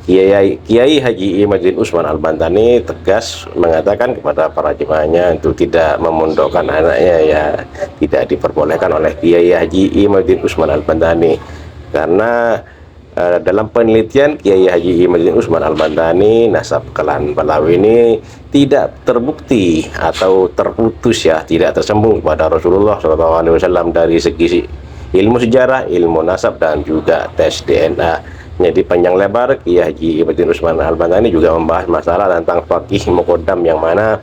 Kiai Haji Imaduddin Usman Al-Bantani tegas mengatakan kepada para jemaahnya untuk tidak memondokkan anaknya ya, tidak diperbolehkan oleh Kiai Haji Imaduddin Usman Al-Bantani karena dalam penelitian Kiai Haji Imaduddin Usman Al-Bantani, nasab klan Ba'alawi ini tidak terbukti atau terputus ya, tidak tersambung kepada Rasulullah SAW dari segi ilmu sejarah, ilmu nasab dan juga tes DNA. Jadi panjang lebar Kiai Haji Imaduddin Usman Al-Bantani juga membahas masalah tentang faqih muqaddam, yang mana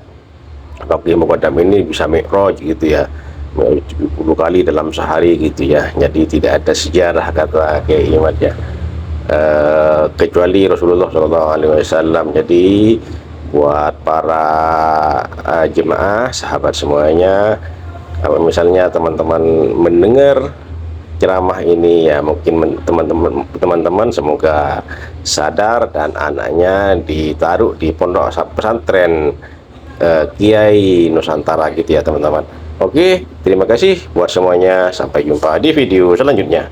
faqih muqaddam ini bisa mi'raj gitu ya, 70 kali dalam sehari gitu ya. Jadi tidak ada sejarah kata Kiai Imad ya, kecuali Rasulullah SAW. Jadi buat para jemaah sahabat semuanya, kalau misalnya teman-teman mendengar ceramah ini ya, mungkin teman-teman semoga sadar dan anaknya ditaruh di pondok pesantren Kiai Nusantara gitu ya teman-teman. Oke, terima kasih buat semuanya, sampai jumpa di video selanjutnya.